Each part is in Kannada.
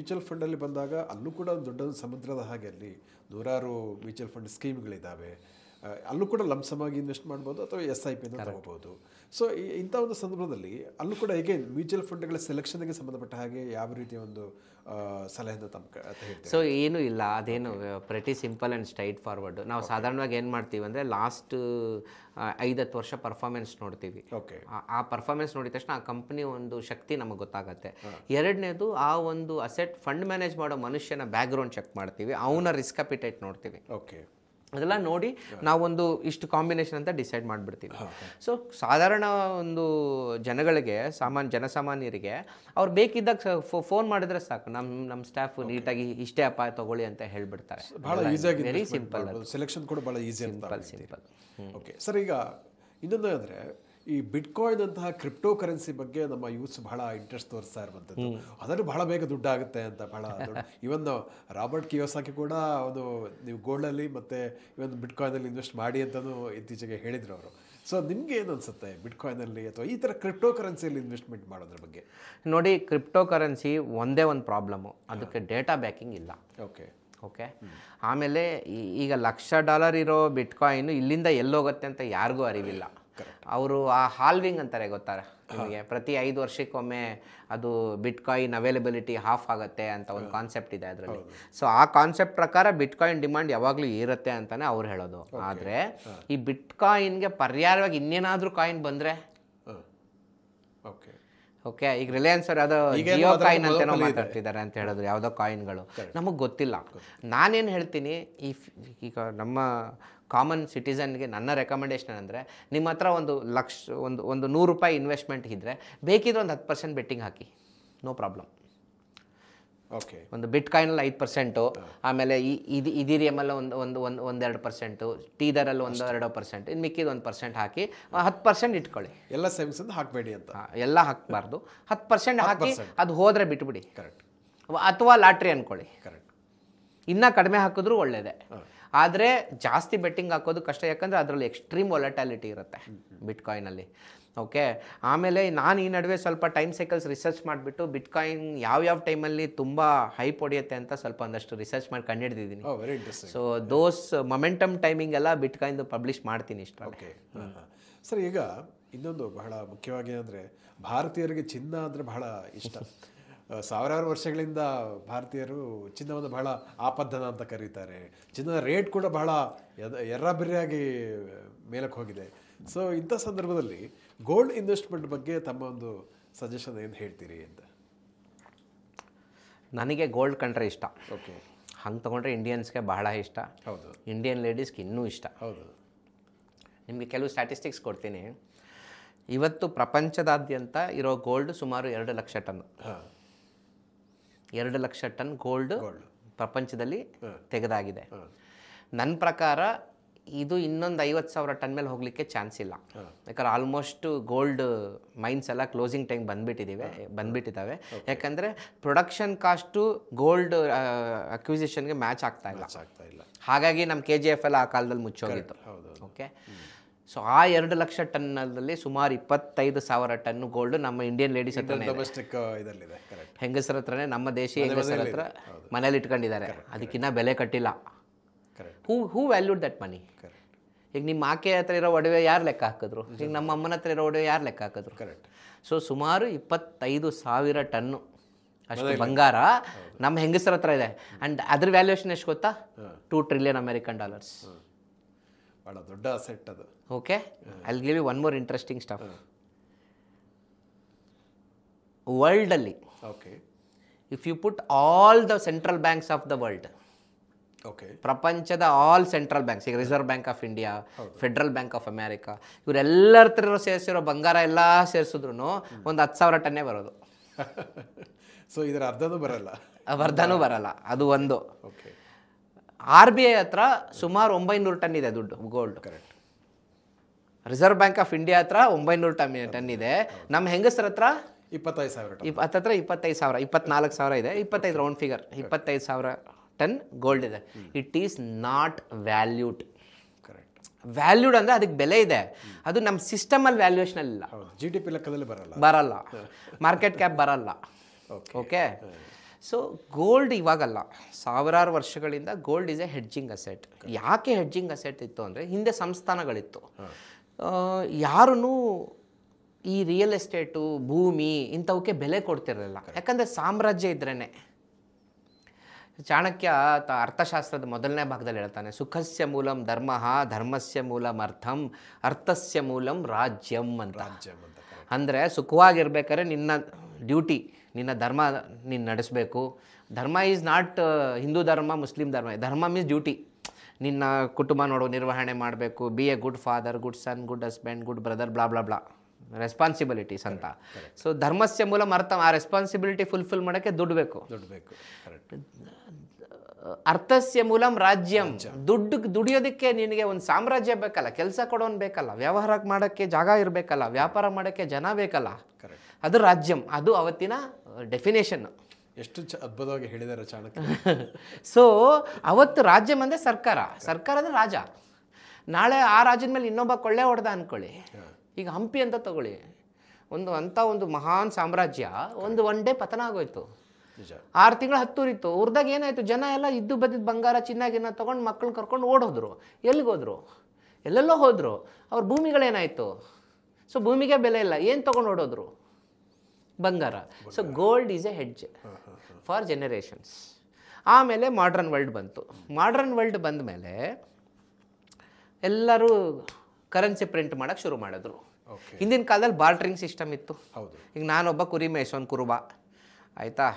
ಮ್ಯೂಚುವಲ್ ಫಂಡಲ್ಲಿ ಬಂದಾಗ ಅಲ್ಲೂ ಕೂಡ ಒಂದು ದೊಡ್ಡ ಸಮುದ್ರದ ಹಾಗೆ ಅಲ್ಲಿ ನೂರಾರು ಮ್ಯೂಚುವಲ್ ಫಂಡ್ ಸ್ಕೀಮ್ಗಳಿದ್ದಾವೆ. ಅಲ್ಲೂ ಕೂಡ ಲಂಸಮಾಗಿ ಇನ್ವೆಸ್ಟ್ ಮಾಡ್ಬೋದು ಅಥವಾ SIP ತಗೋಬೋದು. ಸೊ ಇಂಥ ಒಂದು ಸಂದರ್ಭದಲ್ಲಿ ಅಲ್ಲೂ ಕೂಡ ಹೇಗೆ ಮ್ಯೂಚುವಲ್ ಫಂಡ್ಗಳ ಸೆಲೆಕ್ಷನ್ಗೆ ಸಂಬಂಧಪಟ್ಟ ಹಾಗೆ ಯಾವ ರೀತಿಯ ಒಂದು ಸಲಹೆಯಿಂದ ಹೇಳ್ತೀವಿ? ಸೊ ಏನೂ ಇಲ್ಲ, ಅದೇನು pretty simple and straight forward. ನಾವು ಸಾಧಾರಣವಾಗಿ ಏನು ಮಾಡ್ತೀವಿ ಅಂದರೆ ಲಾಸ್ಟ್ 5-10 ವರ್ಷ ಪರ್ಫಾರ್ಮೆನ್ಸ್ ನೋಡ್ತೀವಿ. ಆ ಪರ್ಫಾರ್ಮೆನ್ಸ್ ನೋಡಿದ ತಕ್ಷಣ ಆ ಕಂಪ್ನಿ ಒಂದು ಶಕ್ತಿ ನಮಗೆ ಗೊತ್ತಾಗುತ್ತೆ. ಎರಡನೇದು ಆ ಒಂದು ಅಸೆಟ್ ಫಂಡ್ ಮ್ಯಾನೇಜ್ ಮಾಡೋ ಮನುಷ್ಯನ ಬ್ಯಾಕ್ಗ್ರೌಂಡ್ ಚೆಕ್ ಮಾಡ್ತೀವಿ, ಅವನ ರಿಸ್ಕ್ ಅಪಿಟೈಟ್ ನೋಡ್ತೀವಿ. ಅದೆಲ್ಲ ನೋಡಿ ನಾವೊಂದು ಇಷ್ಟು ಕಾಂಬಿನೇಷನ್ ಅಂತ ಡಿಸೈಡ್ ಮಾಡಿಬಿಡ್ತೀವಿ. ಸೊ ಸಾಧಾರಣ ಒಂದು ಜನಗಳಿಗೆ ಜನಸಾಮಾನ್ಯರಿಗೆ ಅವ್ರು ಬೇಕಿದ್ದಾಗ ಫೋನ್ ಮಾಡಿದ್ರೆ ಸಾಕು, ನಮ್ಮ ಸ್ಟಾಫ್ ನೀಟಾಗಿ ಇಷ್ಟೇ ಅಪ್ಪ ತಗೊಳ್ಳಿ ಅಂತ ಹೇಳ್ಬಿಡ್ತಾರೆ. ವೆರಿ ಸಿಂಪಲ್, ಸೆಲೆಕ್ಷನ್ ಕೂಡ ಬಹಳ ಈಸಿ. ಸಿಂಪಲ್. ಓಕೆ ಸರ್, ಈಗ ಇನ್ನೊಂದು ಅಂದರೆ ಈ ಬಿಟ್ಕಾಯಿನ್ ಅಂತಹ ಕ್ರಿಪ್ಟೋ ಕರೆನ್ಸಿ ಬಗ್ಗೆ ನಮ್ಮ ಯೂತ್ಸ್ ಬಹಳ ಇಂಟ್ರೆಸ್ಟ್ ತೋರಿಸ್ತಾ ಇರುವಂಥದ್ದು. ಅದನ್ನು ಬಹಳ ಬೇಗ ದುಡ್ಡು ಆಗುತ್ತೆ ಅಂತ ಬಹಳ ಇವನ್ ರಾಬರ್ಟ್ ಕಿಯೋಸಾಕಿ ಕೂಡ ಒಂದು ನೀವು ಗೋಲ್ಡಲ್ಲಿ ಮತ್ತು ಇವನ್ ಬಿಟ್ಕಾಯಿನಲ್ಲಿ ಇನ್ವೆಸ್ಟ್ ಮಾಡಿ ಅಂತಲೂ ಇತ್ತೀಚೆಗೆ ಹೇಳಿದ್ರು ಅವರು. ಸೊ ನಿಮ್ಗೆ ಏನು ಅನ್ಸುತ್ತೆ ಬಿಟ್ಕಾಯಿನಲ್ಲಿ ಅಥವಾ ಈ ಥರ ಕ್ರಿಪ್ಟೋ ಕರೆನ್ಸಿಯಲ್ಲಿ ಇನ್ವೆಸ್ಟ್ಮೆಂಟ್ ಮಾಡೋದ್ರ ಬಗ್ಗೆ? ನೋಡಿ, ಕ್ರಿಪ್ಟೋ ಕರೆನ್ಸಿ ಒಂದೇ ಒಂದು ಪ್ರಾಬ್ಲಮ್ಮು, ಅದಕ್ಕೆ ಡೇಟಾ ಬ್ಯಾಕಿಂಗ್ ಇಲ್ಲ. ಓಕೆ ಆಮೇಲೆ ಈಗ $1,00,000 ಇರೋ ಬಿಟ್ಕಾಯಿನ್ ಇಲ್ಲಿಂದ ಎಲ್ಲೋಗುತ್ತೆ ಅಂತ ಯಾರಿಗೂ ಅರಿವಿಲ್ಲ. ಅವರು ಆ ಹಾಲ್ವಿಂಗ್ ಅಂತಾರೆ, ಗೊತ್ತಾರೆ ನಿಮಗೆ? ಪ್ರತಿ 5 ವರ್ಷಕ್ಕೊಮ್ಮೆ ಅದು ಬಿಟ್ಕಾಯಿನ್ ಅವೈಲಬಿಲಿಟಿ ಹಾಫ್ ಆಗುತ್ತೆ ಅಂತ ಒಂದು ಕಾನ್ಸೆಪ್ಟ್ ಇದೆ ಅದರಲ್ಲಿ. ಸೊ ಆ ಕಾನ್ಸೆಪ್ಟ್ ಪ್ರಕಾರ ಬಿಟ್ಕಾಯಿನ್ ಡಿಮಾಂಡ್ ಯಾವಾಗಲೂ ಇರುತ್ತೆ ಅಂತಾನೆ ಅವ್ರು ಹೇಳೋದು. ಆದರೆ ಈ ಬಿಟ್ಕಾಯಿನ್ಗೆ ಪರ್ಯಾಯವಾಗಿ ಇನ್ನೇನಾದರೂ ಕಾಯಿನ್ ಬಂದರೆ, ಓಕೆ ಈಗ ರಿಲಯನ್ಸ್ ಅವ್ರು ಯಾವುದೋ ಜಿಯೋ ಕಾಯಿನ್ ಅಂತೇನೋ ಮಾತಾಡ್ತಿದ್ದಾರೆ ಅಂತ ಹೇಳಿದ್ರು, ಯಾವುದೋ ಕಾಯಿನ್ಗಳು ನಮಗೆ ಗೊತ್ತಿಲ್ಲ. ನಾನೇನು ಹೇಳ್ತೀನಿ, ಈಗ ನಮ್ಮ ಕಾಮನ್ ಸಿಟಿಸನ್ಗೆ ನನ್ನ ರೆಕಮೆಂಡೇಶನ್ ಅಂದರೆ, ನಿಮ್ಮ ಹತ್ರ ಒಂದು $100 ಇನ್ವೆಸ್ಟ್ಮೆಂಟ್ ಇದ್ದರೆ ಬೇಕಿದ್ರೆ ಒಂದು 10% ಬೆಟ್ಟಿಂಗ್ ಹಾಕಿ, ನೋ ಪ್ರಾಬ್ಲಮ್. ಒಂದು ಬಿಟ್ಕಾಯಿನಲ್ಲಿ 5%, ಆಮೇಲೆ ಇದಿರಿಯಮಲ್ಲಿ ಒಂದು 2%, ಟೀದರಲ್ಲಿ 1-2%, ಇನ್ನು ಮಿಕ್ಕಿದ 1% ಹಾಕಿ 10% ಇಟ್ಕೊಳ್ಳಿ. ಎಲ್ಲ ಸೇವಿಂಗ್ಸ್ ಹಾಕಬೇಡಿ ಅಂತ, ಎಲ್ಲ ಹಾಕಬಾರ್ದು. 10% ಹಾಕಿ ಅದು ಹೋದರೆ ಬಿಟ್ಬಿಡಿ. ಅಥವಾ ಲಾಟ್ರಿ ಅಂದ್ಕೊಳ್ಳಿ, ಇನ್ನೂ ಕಡಿಮೆ ಹಾಕಿದ್ರೂ ಒಳ್ಳೆಯದೇ. ಆದರೆ ಜಾಸ್ತಿ ಬೆಟ್ಟಿಂಗ್ ಹಾಕೋದು ಕಷ್ಟ, ಯಾಕಂದರೆ ಅದರಲ್ಲಿ ಎಕ್ಸ್ಟ್ರೀಮ್ ವೊಲಟಾಲಿಟಿ ಇರುತ್ತೆ ಬಿಟ್ಕಾಯಿನಲ್ಲಿ. ಓಕೆ ಆಮೇಲೆ ನಾನು ಈ ನಡುವೆ ಸ್ವಲ್ಪ ಟೈಮ್ ಸೈಕಲ್ಸ್ ರಿಸರ್ಚ್ ಮಾಡಿಬಿಟ್ಟು ಬಿಟ್ಕಾಯಿನ್ ಯಾವ ಟೈಮಲ್ಲಿ ತುಂಬ ಹೈಪ್ ಹೊಡೆಯುತ್ತೆ ಅಂತ ಸ್ವಲ್ಪ ಒಂದಷ್ಟು ರಿಸರ್ಚ್ ಮಾಡಿ ಕಂಡುಹಿಡಿದಿದ್ದೀನಿ. ಸೊ ದೋಸ್ ಮೊಮೆಂಟಮ್ ಟೈಮಿಂಗ್ ಎಲ್ಲ ಬಿಟ್ಕಾಯಿನ್ದು ಪಬ್ಲಿಷ್ ಮಾಡ್ತೀನಿ ಇಷ್ಟರಲ್ಲಿ. ಸರ್, ಈಗ ಇನ್ನೊಂದು ಬಹಳ ಮುಖ್ಯವಾಗಿ ಅಂದರೆ ಭಾರತೀಯರಿಗೆ ಚಿನ್ನ ಅಂದರೆ ಬಹಳ ಇಷ್ಟ. ಸಾವಿರಾರು ವರ್ಷಗಳಿಂದ ಭಾರತೀಯರು ಚಿನ್ನವನ್ನು ಬಹಳ ಆಪದ್ದನ ಅಂತ ಕರೀತಾರೆ. ಚಿನ್ನದ ರೇಟ್ ಕೂಡ ಬಹಳ ಎರ್ರಬಿರ್ರಿಯಾಗಿ ಮೇಲಕ್ಕೆ ಹೋಗಿದೆ. ಸೊ ಇಂಥ ಸಂದರ್ಭದಲ್ಲಿ ಗೋಲ್ಡ್ ಇನ್ವೆಸ್ಟ್ಮೆಂಟ್ ಬಗ್ಗೆ ತಮ್ಮ ಒಂದು ಸಜೆಷನ್ ಏನು ಹೇಳ್ತೀರಿ ಅಂತ? ನನಗೆ ಗೋಲ್ಡ್ ಕಂಡ್ರೆ ಇಷ್ಟ. ಹಂಗೆ ತೊಗೊಂಡ್ರೆ ಇಂಡಿಯನ್ಸ್ಗೆ ಬಹಳ ಇಷ್ಟ. ಇಂಡಿಯನ್ ಲೇಡೀಸ್ಗೆ ಇನ್ನೂ ಇಷ್ಟ. ನಿಮಗೆ ಕೆಲವು ಸ್ಟ್ಯಾಟಿಸ್ಟಿಕ್ಸ್ ಕೊಡ್ತೀನಿ. ಇವತ್ತು ಪ್ರಪಂಚದಾದ್ಯಂತ ಇರೋ ಗೋಲ್ಡ್ ಸುಮಾರು 2 lakh ton. 2 lakh ton gold ಪ್ರಪಂಚದಲ್ಲಿ ತೆಗೆದಾಗಿದೆ. ನನ್ನ ಪ್ರಕಾರ ಇದು ಇನ್ನೊಂದು 50,000 ಟನ್ ಮೇಲೆ ಹೋಗಲಿಕ್ಕೆ ಚಾನ್ಸ್ ಇಲ್ಲ. ಯಾಕಂದ್ರೆ ಆಲ್ಮೋಸ್ಟ್ ಗೋಲ್ಡ್ ಮೈನ್ಸ್ ಎಲ್ಲ ಕ್ಲೋಸಿಂಗ್ ಟೈಮ್ ಬಂದ್ಬಿಟ್ಟಿದ್ದಾವೆ. ಯಾಕಂದರೆ ಪ್ರೊಡಕ್ಷನ್ ಕಾಸ್ಟು ಗೋಲ್ಡ್ ಅಕ್ವಿಸಿಷನ್ಗೆ ಮ್ಯಾಚ್ ಆಗ್ತಾ ಇಲ್ಲ. ಹಾಗಾಗಿ ನಮ್ಮ KGF ಎಲ್ಲ ಆ ಕಾಲದಲ್ಲಿ ಮುಚ್ಚೋಗಿತ್ತು. ಓಕೆ, ಸೊ ಆ 2 ಲಕ್ಷ ಟನ್ನಲ್ಲಿ ಸುಮಾರು 25,000 ಟನ್ ಗೋಲ್ಡ್ ನಮ್ಮ ಇಂಡಿಯನ್ ಲೇಡೀಸ್ ಹತ್ರ, ಹೆಂಗಸರ ಹತ್ರನೇ, ನಮ್ಮ ದೇಶೀಯ ಹೆಂಗಸರ ಹತ್ರ ಮನೇಲಿ ಇಟ್ಕೊಂಡಿದ್ದಾರೆ. ಅದಕ್ಕಿನ್ನ ಬೆಲೆ ಕಟ್ಟಿಲ್ಲ. ಹೂ ವ್ಯಾಲ್ಯೂಡ್ ದಟ್ ಮನಿ? ಈಗ ನಿಮ್ಮ ಆಕೆ ಹತ್ರ ಇರೋ ಒಡವೆ ಯಾರು ಲೆಕ್ಕ ಹಾಕಿದ್ರು? ಈಗ ನಮ್ಮ ಅಮ್ಮನ ಹತ್ರ ಇರೋ ಒಡವೆ ಯಾರು ಲೆಕ್ಕ ಹಾಕಿದ್ರು? ಸೊ ಸುಮಾರು 25,000 ಟನ್ನು ಅಷ್ಟು ಬಂಗಾರ ನಮ್ಮ ಹೆಂಗಸರ ಹತ್ರ ಇದೆ. ಆ್ಯಂಡ್ ಅದ್ರ ವ್ಯಾಲ್ಯೂಯೇಷನ್ ಎಷ್ಟು ಗೊತ್ತಾ? $2 ಟ್ರಿಲಿಯನ್ ಅಮೆರಿಕನ್ ಡಾಲರ್ಸ್. ಬಹಳ ದೊಡ್ಡ ಅಸೆಟ್ ಅದು. Okay, I will give you one more interesting stuff. ವರ್ಲ್ಡಲ್ಲಿ if you put all the central banks of the world, ಪ್ರಪಂಚದ ಆಲ್ ಸೆಂಟ್ರಲ್ ಬ್ಯಾಂಕ್ಸ್, ಈಗ reserve bank of India, federal bank of America, ಇವರೆಲ್ಲರ ಹತ್ರ ಸೇರಿಸಿರೋ ಬಂಗಾರ ಎಲ್ಲ ಸೇರಿಸಿದ್ರು ಒಂದು 10,000 ಟನ್ನೇ ಬರೋದು. ಸೊ ಇದರ ಅರ್ಧನೂ ಬರಲ್ಲ. ಅದು ಒಂದು. RBI ಹತ್ರ ಸುಮಾರು 900 ಟನ್ ಇದೆ ದುಡ್ಡು gold. Reserve bank of India ಹತ್ರ 900 ಟನ್ ಇದೆ. ನಮ್ಮ ಹೆಂಗಸರ ಹತ್ರ 25,000. 24,000 ಇದೆ. 25 ರೌಂಡ್ ಫಿಗರ್, 25,000 ಟನ್ ಗೋಲ್ಡ್ ಇದೆ. It is not valued. Valued ಅಂದರೆ ಅದಕ್ಕೆ ಬೆಲೆ ಇದೆ. ಅದು ನಮ್ಮ ಸಿಸ್ಟಮಲ್ಲಿ ವ್ಯಾಲ್ಯೂಯೇಷನ್ ಇಲ್ಲ. GDP ಲೆಕ್ಕದಲ್ಲಿ ಬರಲ್ಲ. ಮಾರ್ಕೆಟ್ ಕ್ಯಾಪ್ ಬರಲ್ಲ. ಓಕೆ, ಸೊ ಗೋಲ್ಡ್ ಇವಾಗಲ್ಲ, ಸಾವಿರಾರು ವರ್ಷಗಳಿಂದ gold is A hedging asset. ಯಾಕೆ ಹೆಡ್ಜಿಂಗ್ ಅಸೆಟ್ ಇತ್ತು ಅಂದರೆ, ಹಿಂದೆ ಸಂಸ್ಥಾನಗಳಿತ್ತು. ಯಾರೂ ಈ ರಿಯಲ್ ಎಸ್ಟೇಟು, ಭೂಮಿ ಇಂಥವಕ್ಕೆ ಬೆಲೆ ಕೊಡ್ತಿರಲಿಲ್ಲ. ಯಾಕಂದರೆ ಸಾಮ್ರಾಜ್ಯ ಇದ್ರೇ. ಚಾಣಕ್ಯ ಅರ್ಥಶಾಸ್ತ್ರದ ಮೊದಲನೇ ಭಾಗದಲ್ಲಿ ಹೇಳ್ತಾನೆ, ಸುಖಸ್ಯ ಮೂಲಂ ಧರ್ಮ, ಧರ್ಮಸ್ಯ ಮೂಲಂ ಅರ್ಥಂ, ಅರ್ಥಸ್ಯ ಮೂಲಂ ರಾಜ್ಯಂ ಅಂತ. ಅಂದರೆ ಸುಖವಾಗಿರ್ಬೇಕಾದ್ರೆ ನಿನ್ನ ಡ್ಯೂಟಿ, ನಿನ್ನ ಧರ್ಮ ನೀನು ನಡೆಸಬೇಕು. ಧರ್ಮ ಈಸ್ ನಾಟ್ ಹಿಂದೂ ಧರ್ಮ, ಮುಸ್ಲಿಂ ಧರ್ಮ. ಧರ್ಮ ಮೀನ್ಸ್ ಡ್ಯೂಟಿ. ನಿನ್ನ ಕುಟುಂಬ ನೋಡು, ನಿರ್ವಹಣೆ ಮಾಡಬೇಕು. Be a good father, good son, good husband, good brother, blah blah blah, responsibilities ಅಂತ. ಸೊ ಧರ್ಮಸ್ಯ ಮೂಲ ಅರ್ಥ, ಆ ರೆಸ್ಪಾನ್ಸಿಬಿಲಿಟಿ ಫುಲ್ಫಿಲ್ ಮಾಡೋಕ್ಕೆ ದುಡ್ಡು ಬೇಕು. ಅರ್ಥಸ್ಯ ಮೂಲಂ ರಾಜ್ಯಂ, ದುಡಿಯೋದಕ್ಕೆ ನಿನಗೆ ಒಂದು ಸಾಮ್ರಾಜ್ಯ ಬೇಕಲ್ಲ, ಕೆಲಸ ಕೊಡೋನ್ ಬೇಕಲ್ಲ, ವ್ಯವಹಾರ ಮಾಡೋಕ್ಕೆ ಜಾಗ ಇರಬೇಕಲ್ಲ, ವ್ಯಾಪಾರ ಮಾಡೋಕ್ಕೆ ಜನ ಬೇಕಲ್ಲ, ಅದು ರಾಜ್ಯಂ. ಅದು ಅವತ್ತಿನ ಡೆಫಿನೇಷನ್. ಎಷ್ಟು ಅದ್ಭುತವಾಗಿ ಹೇಳಿದ್ದಾರೆ ಚಾಣಕ್ಯ. ಸೊ ಅವತ್ತು ರಾಜ್ಯಂ ಅಂದರೆ ಸರ್ಕಾರ, ಸರ್ಕಾರ ಅಂದರೆ ರಾಜ. ನಾಳೆ ಆ ರಾಜ್ಯದ ಮೇಲೆ ಇನ್ನೊಬ್ಬ ಕೊಳ್ಳೆ ಹೊಡೆದ ಅಂದ್ಕೊಳ್ಳಿ. ಈಗ ಹಂಪಿ ಅಂತ ತಗೊಳ್ಳಿ, ಒಂದು ಮಹಾನ್ ಸಾಮ್ರಾಜ್ಯ ಒನ್ ಡೇ ಪತನ ಆಗೋಯ್ತು. 6 ತಿಂಗಳು ಹತ್ತೂರಿತ್ತು. ಊರ್ದಾಗ ಏನಾಯ್ತು, ಜನ ಎಲ್ಲ ಇದ್ದು ಬದ್ದಿದ್ದು ಬಂಗಾರ ಚಿನ್ನಾಗಿನ ತೊಗೊಂಡು ಮಕ್ಕಳನ್ನ ಕರ್ಕೊಂಡು ಓಡೋದ್ರು. ಎಲ್ಲಿಗೋದ್ರು? ಎಲ್ಲೆಲ್ಲೋ ಹೋದರು. ಅವ್ರ ಭೂಮಿಗಳೇನಾಯಿತು? ಸೊ ಭೂಮಿಗೆ ಬೆಲೆ ಇಲ್ಲ, ಏನು ತೊಗೊಂಡು ಓಡೋದ್ರು? ಬಂಗಾರ. So gold is A hedge for generations. ಆಮೇಲೆ ಮಾಡ್ರನ್ ವರ್ಲ್ಡ್ ಬಂತು. ಮಾಡ್ರನ್ ವರ್ಲ್ಡ್ ಬಂದ ಮೇಲೆ ಎಲ್ಲರೂ ಕರೆನ್ಸಿ ಪ್ರಿಂಟ್ ಮಾಡೋಕ್ಕೆ ಶುರು ಮಾಡಿದ್ರು. ಹಿಂದಿನ ಕಾಲದಲ್ಲಿ ಬಾರ್ಟ್ರಿಂಗ್ ಸಿಸ್ಟಮ್ ಇತ್ತು. ಈಗ ನಾನೊಬ್ಬ ಕುರಿ ಮೇಯ್ಸೋನು ಕುರುಬ, ಆಯಿತಾ?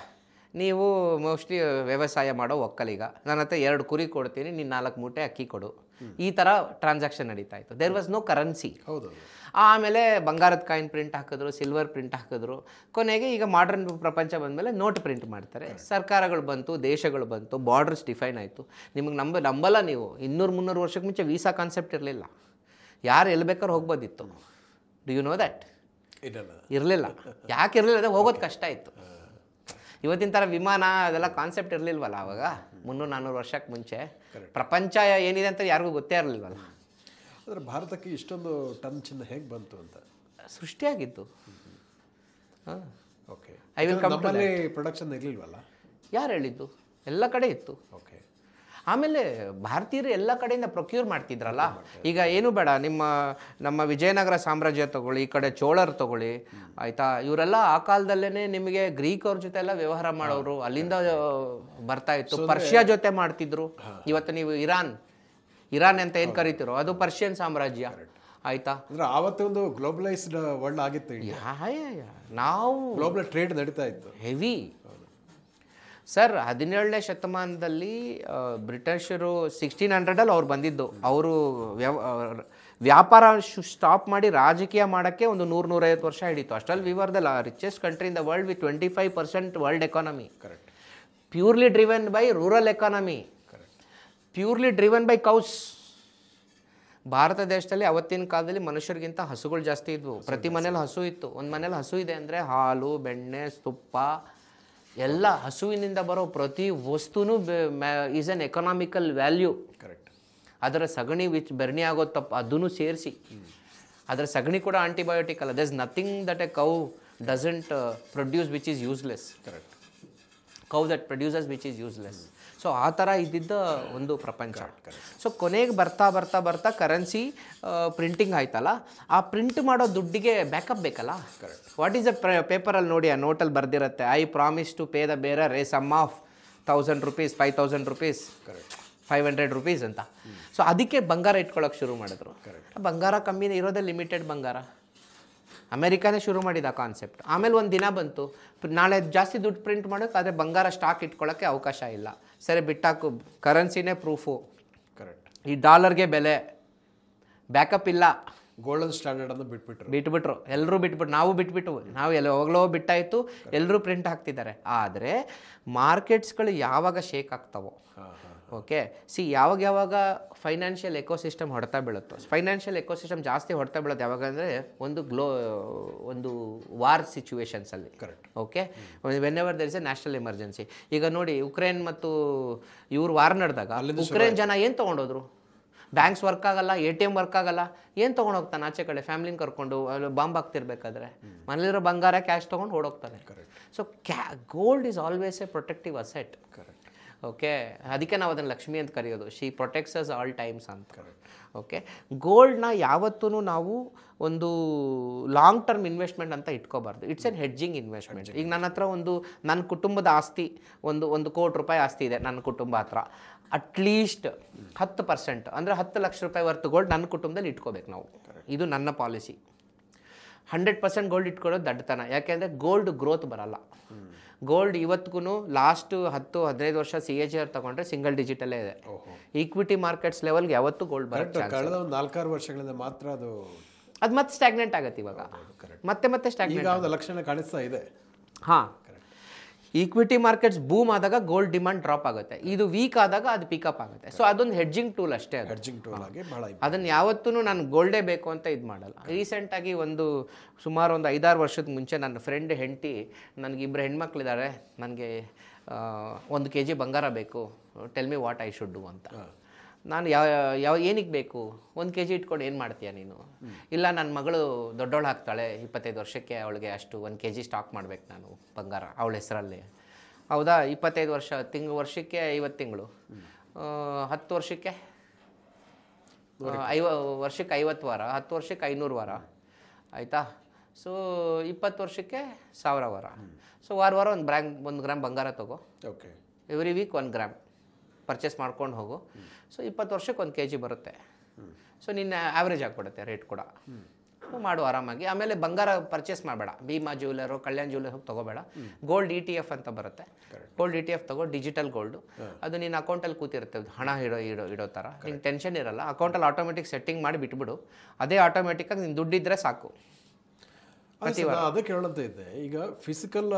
ನೀವು ಮೋಸ್ಟ್ಲಿ ವ್ಯವಸಾಯ ಮಾಡೋ ಒಕ್ಕಲಿಗ, ನನ್ನ ಹತ್ರ 2 ಕುರಿ ಕೊಡ್ತೀನಿ, ನೀನು 4 ಮೂಟೆ ಅಕ್ಕಿ ಕೊಡು. ಈ ಥರ ಟ್ರಾನ್ಸಾಕ್ಷನ್ ನಡೀತಾ ಇತ್ತು. There was no currency. ಆಮೇಲೆ ಬಂಗಾರದ ಕಾಯಿನ್ ಪ್ರಿಂಟ್ ಹಾಕಿದ್ರು, ಸಿಲ್ವರ್ ಪ್ರಿಂಟ್ ಹಾಕಿದ್ರು. ಕೊನೆಗೆ ಈಗ ಮಾಡ್ರನ್ ಪ್ರಪಂಚ ಬಂದಮೇಲೆ ನೋಟ್ ಪ್ರಿಂಟ್ ಮಾಡ್ತಾರೆ. ಸರ್ಕಾರಗಳು ಬಂತು, ದೇಶಗಳು ಬಂತು, ಬಾರ್ಡರ್ಸ್ ಡಿಫೈನ್ ಆಯಿತು. ನಿಮಗೆ ನಂಬಲ್ಲ ನೀವು, 200-300 ವರ್ಷಕ್ಕೆ ಮುಂಚೆ ವೀಸಾ ಕಾನ್ಸೆಪ್ಟ್ ಇರಲಿಲ್ಲ. ಯಾರು ಎಲ್ಲಿ ಬೇಕಾದ್ರೂ ಹೋಗ್ಬೋದಿತ್ತು. Do you know that? ಇರಲಿಲ್ಲ. ಯಾಕೆ ಇರಲಿಲ್ಲ ಅಂದರೆ ಹೋಗೋದು ಕಷ್ಟ ಇತ್ತು. ಇವತ್ತಿನ ಥರ ವಿಮಾನ ಅದೆಲ್ಲ ಕಾನ್ಸೆಪ್ಟ್ ಇರಲಿಲ್ವಲ್ಲ ಆವಾಗ, 300-400 ವರ್ಷಕ್ಕೆ ಮುಂಚೆ. ಪ್ರಪಂಚ ಏನಿದೆ ಅಂತ ಯಾರಿಗೂ ಗೊತ್ತೇ ಇರಲಿಲ್ವಲ್ಲ. ಆದರೆ ಭಾರತಕ್ಕೆ ಇಷ್ಟೊಂದು ಟನ್ ಚಿನ್ನ ಹೇಗೆ ಬಂತು ಅಂತ ಸೃಷ್ಟಿಯಾಗಿತ್ತು. Okay, I will come to that. Production ಇರಲಿಲ್ವಲ್ಲ? ಯಾರು ಹೇಳಿದ್ದು? ಎಲ್ಲ ಕಡೆ ಇತ್ತು. ಓಕೆ. ಆಮೇಲೆ ಭಾರತೀಯರು ಎಲ್ಲ ಕಡೆಯಿಂದ ಪ್ರೊಕ್ಯೂರ್ ಮಾಡ್ತಿದ್ರಲ್ಲ. ಈಗ ಏನು ಬೇಡ, ನಮ್ಮ ವಿಜಯನಗರ ಸಾಮ್ರಾಜ್ಯ ತಗೊಳ್ಳಿ, ಈ ಕಡೆ ಚೋಳರು ತಗೊಳ್ಳಿ, ಆಯಿತಾ? ಇವರೆಲ್ಲ ಆ ಕಾಲದಲ್ಲೇ ನಿಮಗೆ ಗ್ರೀಕ್ ಅವ್ರ ಜೊತೆ ಎಲ್ಲ ವ್ಯವಹಾರ ಮಾಡೋರು, ಅಲ್ಲಿಂದ ಬರ್ತಾ ಇತ್ತು. ಪರ್ಷಿಯಾ ಜೊತೆ ಮಾಡ್ತಿದ್ರು. ಇವತ್ತು ನೀವು ಇರಾನ್ ಅಂತ ಏನು ಕರಿತಿರೋ ಅದು ಪರ್ಷಿಯನ್ ಸಾಮ್ರಾಜ್ಯ, ಆಯಿತಾ? ಅಂದರೆ ಆವತ್ತೇ ಒಂದು ಗ್ಲೋಬಲೈಸ್ಡ್ ವರ್ಲ್ಡ್ ಆಗಿತ್ತು. ನಾವು ಗ್ಲೋಬಲ್ ಟ್ರೇಡ್ ನಡೀತಾ ಇತ್ತು ಹೆವಿ. ಸರ್, 17ನೇ ಶತಮಾನದಲ್ಲಿ ಬ್ರಿಟಿಷರು 1600 ಅವ್ರು ಬಂದಿದ್ದು. ಅವರು ವ್ಯಾಪಾರ ಸ್ಟಾಪ್ ಮಾಡಿ ರಾಜಕೀಯ ಮಾಡೋಕ್ಕೆ ಒಂದು 100-150 ವರ್ಷ ಹಿಡಿತು. ಅಷ್ಟರಲ್ಲಿ we are the richest country in the world with 25% world economy. Correct. Purely driven by rural economy, purely driven by cows. ಭಾರತ ದೇಶದಲ್ಲಿ ಅವತ್ತಿನ ಕಾಲದಲ್ಲಿ ಮನುಷ್ಯರಿಗಿಂತ ಹಸುಗಳು ಜಾಸ್ತಿ ಇದ್ವು. ಪ್ರತಿ ಮನೇಲಿ ಹಸು ಇತ್ತು. ಒಂದು ಮನೇಲಿ ಹಸು ಇದೆ ಅಂದರೆ ಹಾಲು, ಬೆಣ್ಣೆ, ತುಪ್ಪ ಎಲ್ಲ ಹಸುವಿನಿಂದ ಬರೋ ಪ್ರತಿ ವಸ್ತುನೂ is an economical value. Correct. ಅದರ ಸಗಣಿ ಬೆರಣಿ ಆಗೋ ತಪ್ಪು ಅದನ್ನು ಸೇರಿಸಿ. ಅದರ ಸಗಣಿ ಕೂಡ ಆಂಟಿಬಯೋಟಿಕ್ ಅಲ್ಲ. There is nothing that a cow doesn't produce which is useless. Correct. Cow that produces which is useless. So ಆ ಥರ ಇದ್ದಿದ್ದ ಒಂದು ಪ್ರಪಂಚ. ಸೊ ಕೊನೆಗೆ ಬರ್ತಾ ಕರೆನ್ಸಿ ಪ್ರಿಂಟಿಂಗ್ ಆಯ್ತಲ್ಲ, ಆ ಪ್ರಿಂಟ್ ಮಾಡೋ ದುಡ್ಡಿಗೆ ಬ್ಯಾಕಪ್ ಬೇಕಲ್ಲ. ವಾಟ್ ಈಸ್ ದ ಪೇಪರಲ್ಲಿ ನೋಡಿ, ಆ ನೋಟಲ್ಲಿ ಬರ್ದಿರುತ್ತೆ, I promise to pay the bearer a sum of 1000 rupees, 5000 rupees, 500 rupees ಅಂತ. ಸೊ ಅದಕ್ಕೆ ಬಂಗಾರ ಇಟ್ಕೊಳ್ಳೋಕೆ ಶುರು ಮಾಡಿದ್ರು. ಬಂಗಾರ ಕಮ್ಮಿನೇ ಇರೋದೇ, ಲಿಮಿಟೆಡ್ ಬಂಗಾರ. ಅಮೆರಿಕಾನೇ ಶುರು ಮಾಡಿದ ಕಾನ್ಸೆಪ್ಟ್. ಆಮೇಲೆ ಒಂದು ದಿನ ಬಂತು, ನಾಳೆ ಜಾಸ್ತಿ ದುಡ್ಡು ಪ್ರಿಂಟ್ ಮಾಡೋಕ್ಕೆ, ಆದರೆ ಬಂಗಾರ ಸ್ಟಾಕ್ ಇಟ್ಕೊಳ್ಳೋಕ್ಕೆ ಅವಕಾಶ ಇಲ್ಲ. ಸರಿ ಬಿಟ್ಟಾಕು, ಕರೆನ್ಸಿನೇ ಪ್ರೂಫು. ಕರೆಕ್ಟ್. ಈ ಡಾಲರ್ಗೆ ಬೆಲೆ, ಬ್ಯಾಕಪ್ ಇಲ್ಲ. ಗೋಲ್ಡನ್ ಸ್ಟ್ಯಾಂಡರ್ಡನ್ನು ಬಿಟ್ಬಿಟ್ರು. ಎಲ್ಲರೂ ನಾವು ಬಿಟ್ಬಿಟ್ಟು, ನಾವು ಯಾವಾಗಲೋ ಬಿಟ್ಟಾಯಿತು, ಎಲ್ಲರೂ ಪ್ರಿಂಟ್ ಹಾಕ್ತಿದ್ದಾರೆ. ಆದರೆ ಮಾರ್ಕೆಟ್ಸ್ಗಳು ಯಾವಾಗ ಶೇಕ್ ಆಗ್ತಾವೋ, ಓಕೆ, ಯಾವಾಗ ಫೈನಾನ್ಷಿಯಲ್ ಎಕೋಸಿಸ್ಟಮ್ ಹೊಡೆತ ಬೀಳುತ್ತೋ. ಫೈನಾನ್ಷಿಯಲ್ ಎಕೋಸಿಸ್ಟಮ್ ಜಾಸ್ತಿ ಹೊಡೆತ ಬೀಳೋದು ಯಾವಾಗ ಅಂದರೆ ಒಂದು ವಾರ್ ಸಿಚುವೇಶನ್ಸಲ್ಲಿ. Correct. Okay, whenever there is a national emergency. ಈಗ ನೋಡಿ, ಉಕ್ರೇನ್ ಮತ್ತು ಇವ್ರು ವಾರ್ ನಡೆದಾಗ ಉಕ್ರೇನ್ ಜನ ಏನು ತೊಗೊಂಡೋದ್ರು? ಬ್ಯಾಂಕ್ಸ್ ವರ್ಕ್ ಆಗಲ್ಲ, ATM ವರ್ಕ್ ಆಗಲ್ಲ, ಏನು ತೊಗೊಂಡೋಗ್ತಾನೆ ಆಚೆ ಕಡೆ ಫ್ಯಾಮಿಲಿನ ಕರ್ಕೊಂಡು ಬಾಂಬ್ ಹಾಕ್ತಿರ್ಬೇಕಾದ್ರೆ? ಮನೇಲಿರೋ ಬಂಗಾರ ಕ್ಯಾಶ್ ತೊಗೊಂಡು ಓಡೋಗ್ತಾನೆ. So gold is always a protective asset. Okay, ಅದಕ್ಕೆ ನಾವು ಅದನ್ನು ಲಕ್ಷ್ಮಿ ಅಂತ ಕರೆಯೋದು. She protects us all times ಅಂತ. ಓಕೆ, ಗೋಲ್ಡ್ನ ಯಾವತ್ತೂ ನಾವು ಒಂದು ಲಾಂಗ್ ಟರ್ಮ್ ಇನ್ವೆಸ್ಟ್ಮೆಂಟ್ ಅಂತ ಇಟ್ಕೋಬಾರ್ದು. It's an hedging investment. ಈಗ ನನ್ನ ಹತ್ರ ನನ್ನ ಕುಟುಂಬದ ಆಸ್ತಿ ಒಂದು ಕೋಟಿ ರೂಪಾಯಿ ಆಸ್ತಿ ಇದೆ ನನ್ನ ಕುಟುಂಬ ಹತ್ರ. ಅಟ್ಲೀಸ್ಟ್ 10% ಅಂದರೆ 10 ಲಕ್ಷ ರೂಪಾಯಿ ವರ್ತ್ ಗೋಲ್ಡ್ ನನ್ನ ಕುಟುಂಬದಲ್ಲಿ ಇಟ್ಕೋಬೇಕು ನಾವು. ಇದು ನನ್ನ ಪಾಲಿಸಿ. 100% ಗೋಲ್ಡ್ ಇಟ್ಕೊಳ್ಳೋದು ದಡ್ಡತನ. ಯಾಕೆಂದರೆ ಗೋಲ್ಡ್ ಗ್ರೋತ್ ಬರಲ್ಲ. ಗೋಲ್ಡ್ ಇವತ್ತಿಗೂ ಲಾಸ್ಟ್ 10-15 ವರ್ಷ CAGR ತಗೊಂಡ್ರೆ ಸಿಂಗಲ್ ಡಿಜಿಟಲ್ಲೇ ಇದೆ. ಈಕ್ವಿಟಿ ಮಾರ್ಕೆಟ್ಸ್ ಲೆವೆಲ್ಗೆ ಯಾವತ್ತೂ ಗೋಲ್ಡ್ ಬರುತ್ತೆ. ಕಳೆದ 4-6 ವರ್ಷಗಳಿಂದ ಮಾತ್ರ ಅದು ಮತ್ತೆ ಸ್ಟ್ಯಾಗ್ನೆಂಟ್ ಆಗುತ್ತೆ. ಇವಾಗ ಮತ್ತೆ ಸ್ಟ್ಯಾಗ್ನೆಂಟ್ ಲಕ್ಷಣ ಕಾಣಿಸ್ತಾ ಇದೆ. ಹಾಂ, ಈಕ್ವಿಟಿ ಮಾರ್ಕೆಟ್ಸ್ ಬೂಮ್ ಆದಾಗ ಗೋಲ್ಡ್ ಡಿಮಾಂಡ್ ಡ್ರಾಪ್ ಆಗುತ್ತೆ, ಇದು ವೀಕ್ ಆದಾಗ ಅದು ಪಿಕಪ್ ಆಗುತ್ತೆ. ಸೊ ಅದೊಂದು ಹೆಡ್ಜಿಂಗ್ ಟೂಲ್ ಅಷ್ಟೇ. ಅದನ್ನು ಯಾವತ್ತೂ ನಾನು ಗೋಲ್ಡೇ ಬೇಕು ಅಂತ ಇದು ಮಾಡಲ್ಲ. ರೀಸೆಂಟಾಗಿ ಸುಮಾರು 5-6 ವರ್ಷದ ಮುಂಚೆ ನನ್ನ ಫ್ರೆಂಡ್ ಹೆಂಡತಿ, ನನಗೆ 2 ಹೆಣ್ಮಕ್ಳಿದ್ದಾರೆ, ನನಗೆ 1 kg ಬಂಗಾರ ಬೇಕು, tell me what I should do ಅಂತ. ನಾನು ಏನಕ್ಕೆ ಬೇಕು, 1 kg ಇಟ್ಕೊಂಡು ಏನು ಮಾಡ್ತೀಯ ನೀನು? ಇಲ್ಲ, ನನ್ನ ಮಗಳು ದೊಡ್ಡವಳು ಆಗ್ತಾಳೆ 25 ವರ್ಷಕ್ಕೆ, ಅವಳಿಗೆ ಅಷ್ಟು 1 kg ಸ್ಟಾಕ್ ಮಾಡ್ಬೇಕು ನಾನು ಬಂಗಾರ ಅವಳ ಹೆಸರಲ್ಲಿ. ಹೌದಾ, 25 ವರ್ಷಕ್ಕೆ 50 ತಿಂಗಳು, 10 ವರ್ಷಕ್ಕೆ 50 ವಾರ, 10 ವರ್ಷಕ್ಕೆ 500 ವಾರ, ಆಯಿತಾ? ಸೊ 20 ವರ್ಷಕ್ಕೆ 1000 ವಾರ. ಸೊ ವಾರ 1 ಗ್ರಾಮ್ ಬಂಗಾರ ತಗೋ. Okay, every week 1 gram purchase ಮಾಡ್ಕೊಂಡು ಹೋಗು. ಸೊ 20 ವರ್ಷಕ್ಕೆ 1 kg ಬರುತ್ತೆ. ಸೊ ನಿನ್ನ ಆ್ಯಾವ್ರೇಜ್ ಆಗಿಬಿಡುತ್ತೆ ರೇಟ್ ಕೂಡ. ಮಾಡು ಆರಾಮಾಗಿ. ಆಮೇಲೆ ಬಂಗಾರ ಪರ್ಚೇಸ್ ಮಾಡಬೇಡ, ಭೀಮಾ ಜ್ಯುವೆಲರು, ಕಲ್ಯಾಣ್ ಜ್ಯುವೆಲರ್ ಹೋಗಿ ತೊಗೋಬೇಡ. ಗೋಲ್ಡ್ ETF ಅಂತ ಬರುತ್ತೆ. ಗೋಲ್ಡ್ ETF ತಗೋ, ಡಿಜಿಟಲ್ ಗೋಲ್ಡು. ಅದು ನಿನ್ನ ಅಕೌಂಟಲ್ಲಿ ಕೂತಿರುತ್ತೆ, ಹಣ ಇಡೋ ಥರ. ನಿಂಗೆ ಟೆನ್ಷನ್ ಇರಲ್ಲ. ಅಕೌಂಟಲ್ಲಿ ಆಟೋಮೆಟಿಕ್ ಸೆಟ್ಟಿಂಗ್ ಮಾಡಿ ಬಿಟ್ಬಿಡು, ಅದೇ ಆಟೋಮೆಟಿಕ್ಕಾಗಿ ನಿನ್ನ ದುಡ್ಡಿದ್ರೆ ಸಾಕು. ಅದಕ್ಕೆ ಹೇಳಂತ ಇದ್ದೆ, ಈಗ ಫಿಸಿಕಲ್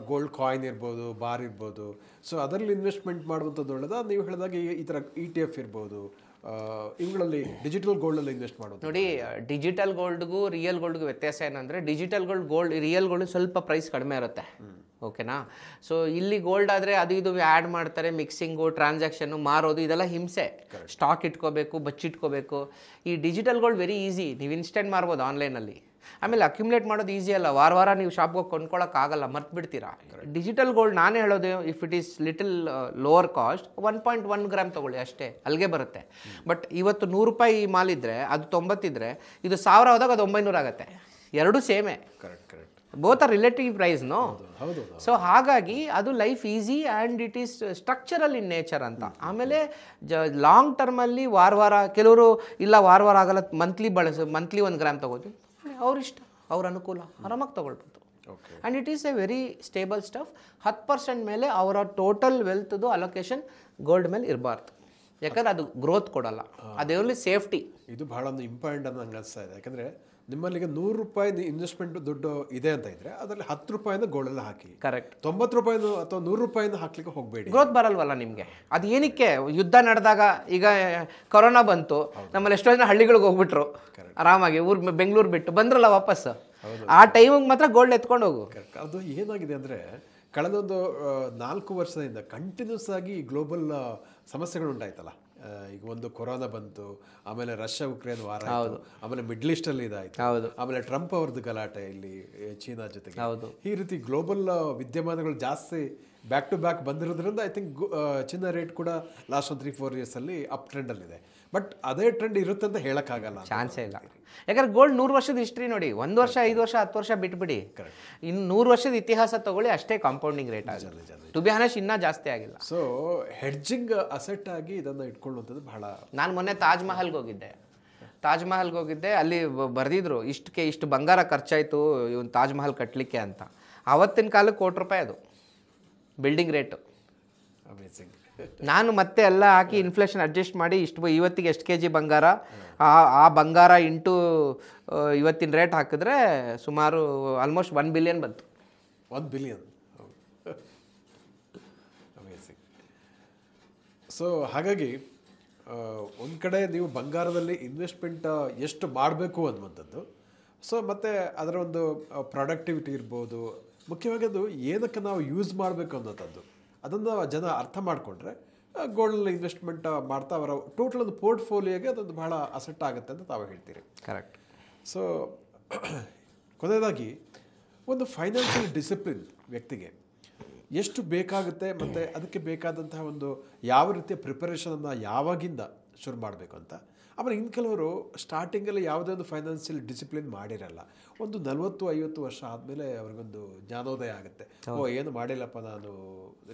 ಗೋಲ್ಡ್ ಕಾಯಿನ್ ಇರ್ಬೋದು, ಬಾರ್ ಇರ್ಬೋದು, ಸೊ ಅದರಲ್ಲಿ ಇನ್ವೆಸ್ಟ್ಮೆಂಟ್ ಮಾಡುವಂಥದ್ದು ಒಳ್ಳೆದ? ನೀವು ಹೇಳಿದಾಗ ಈ ಥರ ETF ಇರ್ಬೋದು, ಇವುಗಳಲ್ಲಿ ಡಿಜಿಟಲ್ ಗೋಲ್ಡಲ್ಲಿ ಇನ್ವೆಸ್ಟ್ ಮಾಡೋದು. ನೋಡಿ, ಡಿಜಿಟಲ್ ಗೋಲ್ಡ್ಗೂ ರಿಯಲ್ ಗೋಲ್ಡ್ಗೂ ವ್ಯತ್ಯಾಸ ಏನಂದರೆ, ಡಿಜಿಟಲ್ ಗೋಲ್ಡ್ ರಿಯಲ್ ಗೋಲ್ಡ್ ಸ್ವಲ್ಪ ಪ್ರೈಸ್ ಕಡಿಮೆ ಇರುತ್ತೆ. ಓಕೆನಾ? ಸೊ ಇಲ್ಲಿ ಗೋಲ್ಡ್ ಆದರೆ ಅದು ಇದು ಆ್ಯಡ್ ಮಾಡ್ತಾರೆ, ಮಿಕ್ಸಿಂಗು, ಟ್ರಾನ್ಸಾಕ್ಷನ್ನು, ಮಾರೋದು, ಇದೆಲ್ಲ ಹಿಂಸೆ. ಸ್ಟಾಕ್ ಇಟ್ಕೋಬೇಕು, ಬಚ್ಚಿಟ್ಕೋಬೇಕು. ಈ ಡಿಜಿಟಲ್ ಗೋಲ್ಡ್ ವೆರಿ ಈಸಿ, ನೀವು ಇನ್ಸ್ಟೆಂಟ್ ಮಾರ್ಬೋದು ಆನ್ಲೈನಲ್ಲಿ. ಆಮೇಲೆ ಅಕ್ಯುಮುಲೇಟ್ ಮಾಡೋದು ಈಸಿ ಅಲ್ಲ. ವಾರ ನೀವು ಶಾಪ್ಗೆ ಹೋಗಿ ಕೊಂಡ್ಕೊಳ್ಳೋಕ್ಕಾಗಲ್ಲ, ಮರ್ತು ಬಿಡ್ತೀರಾ. ಡಿಜಿಟಲ್ ಗೋಲ್ಡ್ ನಾನೇ ಹೇಳೋದು, if it is little lower cost, 1.1 gram ತೊಗೊಳ್ಳಿ ಅಷ್ಟೇ, ಅಲ್ಲಿಗೆ ಬರುತ್ತೆ. ಬಟ್ ಇವತ್ತು 100 ರೂಪಾಯಿ ಮಾಲಿದ್ರೆ ಅದು 90 ಇದ್ದರೆ, ಇದು 1000 ಹೋದಾಗ ಅದು 900 ಆಗುತ್ತೆ. ಎರಡೂ ಸೇಮೇ. ಬೋತ್ ಆರ್ ರಿಲೇಟಿವ್ ಪ್ರೈಸ್ನೋ. ಸೊ ಹಾಗಾಗಿ ಅದು life easy and it is structural in nature ಅಂತ. ಆಮೇಲೆ ಲಾಂಗ್ ಟರ್ಮಲ್ಲಿ ವಾರ ಕೆಲವರು ಇಲ್ಲ ವಾರ ಆಗಲ್ಲ, ಮಂತ್ಲಿ 1 ಗ್ರಾಮ್ ತೊಗೋತೀವಿ, ಅವ್ರ ಇಷ್ಟ, ಅವ್ರ ಅನುಕೂಲ, ಆರಾಮಾಗಿ ತೊಗೊಳ್ಬೋದು. And it is a very stable stuff. 10% ಮೇಲೆ ಅವರ ಟೋಟಲ್ ವೆಲ್ತ್ದು ಅಲೊಕೇಶನ್ ಗೋಲ್ಡ್ ಮೇಲೆ ಇರಬಾರ್ದು. ಯಾಕಂದರೆ ಅದು ಗ್ರೋತ್ ಕೊಡಲ್ಲ, ಅದೇ ಓನ್ಲಿ ಸೇಫ್ಟಿ. ಇದು ಬಹಳ ಒಂದು ಇಂಪಾರ್ಟೆಂಟ್ ಅಂತ ನಂಗೆ ಅನಿಸ್ತಾ ಇದೆ. ಯಾಕಂದರೆ ನಿಮ್ಮಲ್ಲಿಗೆ 100 ರೂಪಾಯಿ ಇನ್ವೆಸ್ಟ್ಮೆಂಟ್ ದುಡ್ಡು ಇದೆ ಅಂತ ಇದ್ರೆ ಅದರಲ್ಲಿ 10 ರೂಪಾಯಿನ ಗೋಲ್ಡಲ್ಲಿ ಹಾಕಿ. ಕರೆಕ್ಟ್. 90 ರೂಪಾಯಿನ ಅಥವಾ 100 ರೂಪಾಯಿನ ಹಾಕ್ಲಿಕ್ಕೆ ಹೋಗಬೇಡಿ. ಗ್ರೋತ್ ಬರಲ್ವಲ್ಲ ನಿಮಗೆ. ಅದು ಏನಕ್ಕೆ? ಯುದ್ಧ ನಡೆದಾಗ, ಈಗ ಕೊರೋನಾ ಬಂತು, ನಮ್ಮಲ್ಲಿ ಎಷ್ಟೋ ಜನ ಹಳ್ಳಿಗಳಿಗೆ ಹೋಗ್ಬಿಟ್ರು ಆರಾಮಾಗಿ, ಬೆಂಗಳೂರು ಬಿಟ್ಟು ಬಂದ್ರಲ್ಲ ವಾಪಸ್. ಆ ಟೈಮಿಗೆ ಮಾತ್ರ ಗೋಲ್ಡ್ ಎತ್ಕೊಂಡು ಹೋಗು. ಅದು ಏನಾಗಿದೆ ಅಂದರೆ, ಕಳೆದೊಂದು 4 ವರ್ಷದಿಂದ ಕಂಟಿನ್ಯೂಸ್ ಆಗಿ ಗ್ಲೋಬಲ್ ಸಮಸ್ಯೆಗಳು ಉಂಟಾಯ್ತಲ್ಲ. ಈಗ ಒಂದು ಕೊರೋನಾ ಬಂತು, ಆಮೇಲೆ ರಷ್ಯಾ ಉಕ್ರೇನ್ ವಾರ ಆಯಿತು, ಆಮೇಲೆ ಮಿಡ್ಲ್ ಈಸ್ಟಲ್ಲಿ ಇದಾಯಿತು, ಆಮೇಲೆ ಟ್ರಂಪ್ ಅವ್ರದ್ದು ಗಲಾಟೆ ಇಲ್ಲಿ ಚೀನಾ ಜೊತೆಗೆ. ಈ ರೀತಿ ಗ್ಲೋಬಲ್ ವಿದ್ಯಮಾನಗಳು ಜಾಸ್ತಿ ಬ್ಯಾಕ್ ಟು ಬ್ಯಾಕ್ ಬಂದಿರೋದ್ರಿಂದ ಐ ಥಿಂಕ್ ಚಿನ್ನ ರೇಟ್ ಕೂಡ ಲಾಸ್ಟ್ 3-4 ಇಯರ್ಸಲ್ಲಿ ಅಪ್ ಟ್ರೆಂಡಲ್ಲಿದೆ. ಬಟ್ ಅದೇ ಟ್ರೆಂಡ್ ಇರುತ್ತೆ ಅಂತ ಹೇಳೋಕ್ಕಾಗಲ್ಲ, ಚಾನ್ಸೇ ಇಲ್ಲ. ಯಾಕಂದ್ರೆ ಗೋಲ್ಡ್ 100 ವರ್ಷದ ಹಿಸ್ಟ್ರಿ ನೋಡಿ. 1 ವರ್ಷ, 5 ವರ್ಷ, 10 ವರ್ಷ ಬಿಟ್ಬಿಡಿ, ಇನ್ನು 100 ವರ್ಷದ ಇತಿಹಾಸ ತಗೊಳ್ಳಿ, ಅಷ್ಟೇ ಕಾಂಪೌಂಡಿಂಗ್ ರೇಟ್ ಆಗಿದೆ. ಟು ಬಿ ಆನೆಸ್ಟ್ ಇನ್ನೂ ಜಾಸ್ತಿ ಆಗಿಲ್ಲ. ಸೊ ಹೆಡ್ಜಿಂಗ್ ಅಸೆಟ್ ಆಗಿ ಇದನ್ನು ಇಟ್ಕೊಳ್ಳುವಂಥದ್ದು ಬಹಳ. ನಾನು ಮೊನ್ನೆ ತಾಜ್ ಮಹಲ್ಗೆ ಹೋಗಿದ್ದೆ. ಅಲ್ಲಿ ಬರೆದಿದ್ರು, ಇಷ್ಟು ಬಂಗಾರ ಖರ್ಚಾಯಿತು ಇವನು ತಾಜ್ ಮಹಲ್ ಕಟ್ಟಲಿಕ್ಕೆ ಅಂತ. ಆವತ್ತಿನ ಕಾಲಕ್ಕೆ ₹1 ಕೋಟಿ ಅದು ಬಿಲ್ಡಿಂಗ್ ರೇಟು. ಅಮೇಸಿಂಗ್. ನಾನು ಮತ್ತೆ ಎಲ್ಲ ಹಾಕಿ ಇನ್ಫ್ಲೇಷನ್ ಅಡ್ಜಸ್ಟ್ ಮಾಡಿ ಇವತ್ತಿಗೆ ಎಷ್ಟು kg ಬಂಗಾರ, ಆ ಬಂಗಾರ ಇಂಟು ಇವತ್ತಿನ ರೇಟ್ ಹಾಕಿದ್ರೆ ಸುಮಾರು ಆಲ್ಮೋಸ್ಟ್ 1 ಬಿಲಿಯನ್ ಬಂತು. 1 ಬಿಲಿಯನ್. ಅಮೇಸಿಂಗ್. ಸೊ ಹಾಗಾಗಿ ಒಂದು ಕಡೆ ನೀವು ಬಂಗಾರದಲ್ಲಿ ಇನ್ವೆಸ್ಟ್ಮೆಂಟ್ ಎಷ್ಟು ಮಾಡಬೇಕು ಅನ್ನುವಂಥದ್ದು. ಸೊ ಮತ್ತು ಅದರ ಒಂದು ಪ್ರೊಡಕ್ಟಿವಿಟಿ ಇರ್ಬೋದು, ಮುಖ್ಯವಾಗಿ ಅದು ಏನಕ್ಕೆ ನಾವು ಯೂಸ್ ಮಾಡಬೇಕು ಅನ್ನೋಂಥದ್ದು, ಅದನ್ನು ಜನ ಅರ್ಥ ಮಾಡಿಕೊಂಡ್ರೆ ಗೋಲ್ಡಲ್ಲಿ ಇನ್ವೆಸ್ಟ್ಮೆಂಟ್ ಮಾಡ್ತಾ ಅವರ ಟೋಟಲ್ ಒಂದು ಪೋರ್ಟ್ಫೋಲಿಯೋಗೆ ಅದೊಂದು ಬಹಳ ಅಸೆಟ್ ಆಗುತ್ತೆ ಅಂತ ತಾವು ಹೇಳ್ತೀರಿ. ಕರೆಕ್ಟ್. ಸೊ ಕೊನೆಯದಾಗಿ ಒಂದು ಫೈನಾನ್ಷಿಯಲ್ ಡಿಸಿಪ್ಲಿನ್ ವ್ಯಕ್ತಿಗೆ ಎಷ್ಟು ಬೇಕಾಗುತ್ತೆ ಮತ್ತು ಅದಕ್ಕೆ ಬೇಕಾದಂತಹ ಒಂದು ಯಾವ ರೀತಿಯ ಪ್ರಿಪರೇಷನನ್ನು ಯಾವಾಗಿಂದ ಶುರು ಮಾಡಬೇಕು ಅಂತ. ಆಮೇಲೆ ಇನ್ನು ಕೆಲವರು ಸ್ಟಾರ್ಟಿಂಗಲ್ಲಿ ಯಾವುದೇ ಒಂದು ಫೈನಾನ್ಷಿಯಲ್ ಡಿಸಿಪ್ಲಿನ್ ಮಾಡಿರಲ್ಲ, ಒಂದು 40-50 ವರ್ಷ ಆದಮೇಲೆ ಅವ್ರಿಗೊಂದು ಜ್ಞಾನೋದಯ ಆಗುತ್ತೆ, ಏನು ಮಾಡಿಲ್ಲಪ್ಪ ನಾನು,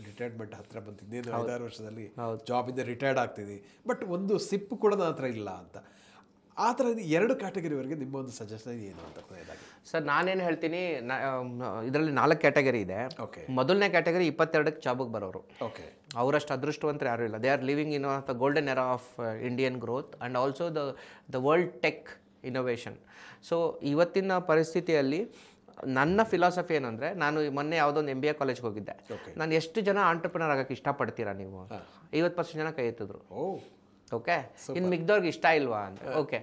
ರಿಟೈರ್ಮೆಂಟ್ ಹತ್ತಿರ ಬಂತು, ಇನ್ನೇನು 5-6 ವರ್ಷದಲ್ಲಿ ಜಾಬಿಂದ ರಿಟೈರ್ಡ್ ಆಗ್ತಿದ್ವಿ, ಬಟ್ ಒಂದು ಸಿಪ್ ಕೂಡ ನನ್ನ ಹತ್ರ ಇಲ್ಲ ಅಂತ. ಆ ಥರ 2 ಕ್ಯಾಟಗರಿವರೆಗೆ ನಿಮ್ಮ ಒಂದು ಸಜೆಷನ್ ಏನು ಅಂತ ಕೊನೆಯದಾಗಿ? ಸರ್ ನಾನೇನು ಹೇಳ್ತೀನಿ, ಇದರಲ್ಲಿ 4 ಕ್ಯಾಟಗರಿ ಇದೆ. ಓಕೆ. ಮೊದಲನೇ ಕ್ಯಾಟಗರಿ 22ಕ್ಕೆ ಜಾಬಿಗೆ ಬರೋರು. ಓಕೆ. ಅವರಷ್ಟು ಅದೃಷ್ಟವಂತರು ಯಾರೂ ಇಲ್ಲ. They are living in the golden era of Indian growth and also the world tech innovation. So ಇವತ್ತಿನ ಪರಿಸ್ಥಿತಿಯಲ್ಲಿ ನನ್ನ ಫಿಲಾಸಫಿ ಏನಂದರೆ, ನಾನು ಮೊನ್ನೆ ಯಾವುದೊಂದು MBA ಕಾಲೇಜ್ಗೆ ಹೋಗಿದ್ದೆ. ನಾನು ಎಷ್ಟು ಜನ ಆಂಟ್ರಪ್ರಿನರ್ ಆಗೋಕ್ಕೆ ಇಷ್ಟಪಡ್ತೀರಾ ನೀವು? 50% ಜನ ಕೈ ಎತ್ತಿದ್ರು. ಓಕೆ. ಇನ್ನು ಮಿಕ್ದವ್ರಿಗೆ ಇಷ್ಟ ಇಲ್ವಾ ಅಂತ. ಓಕೆ.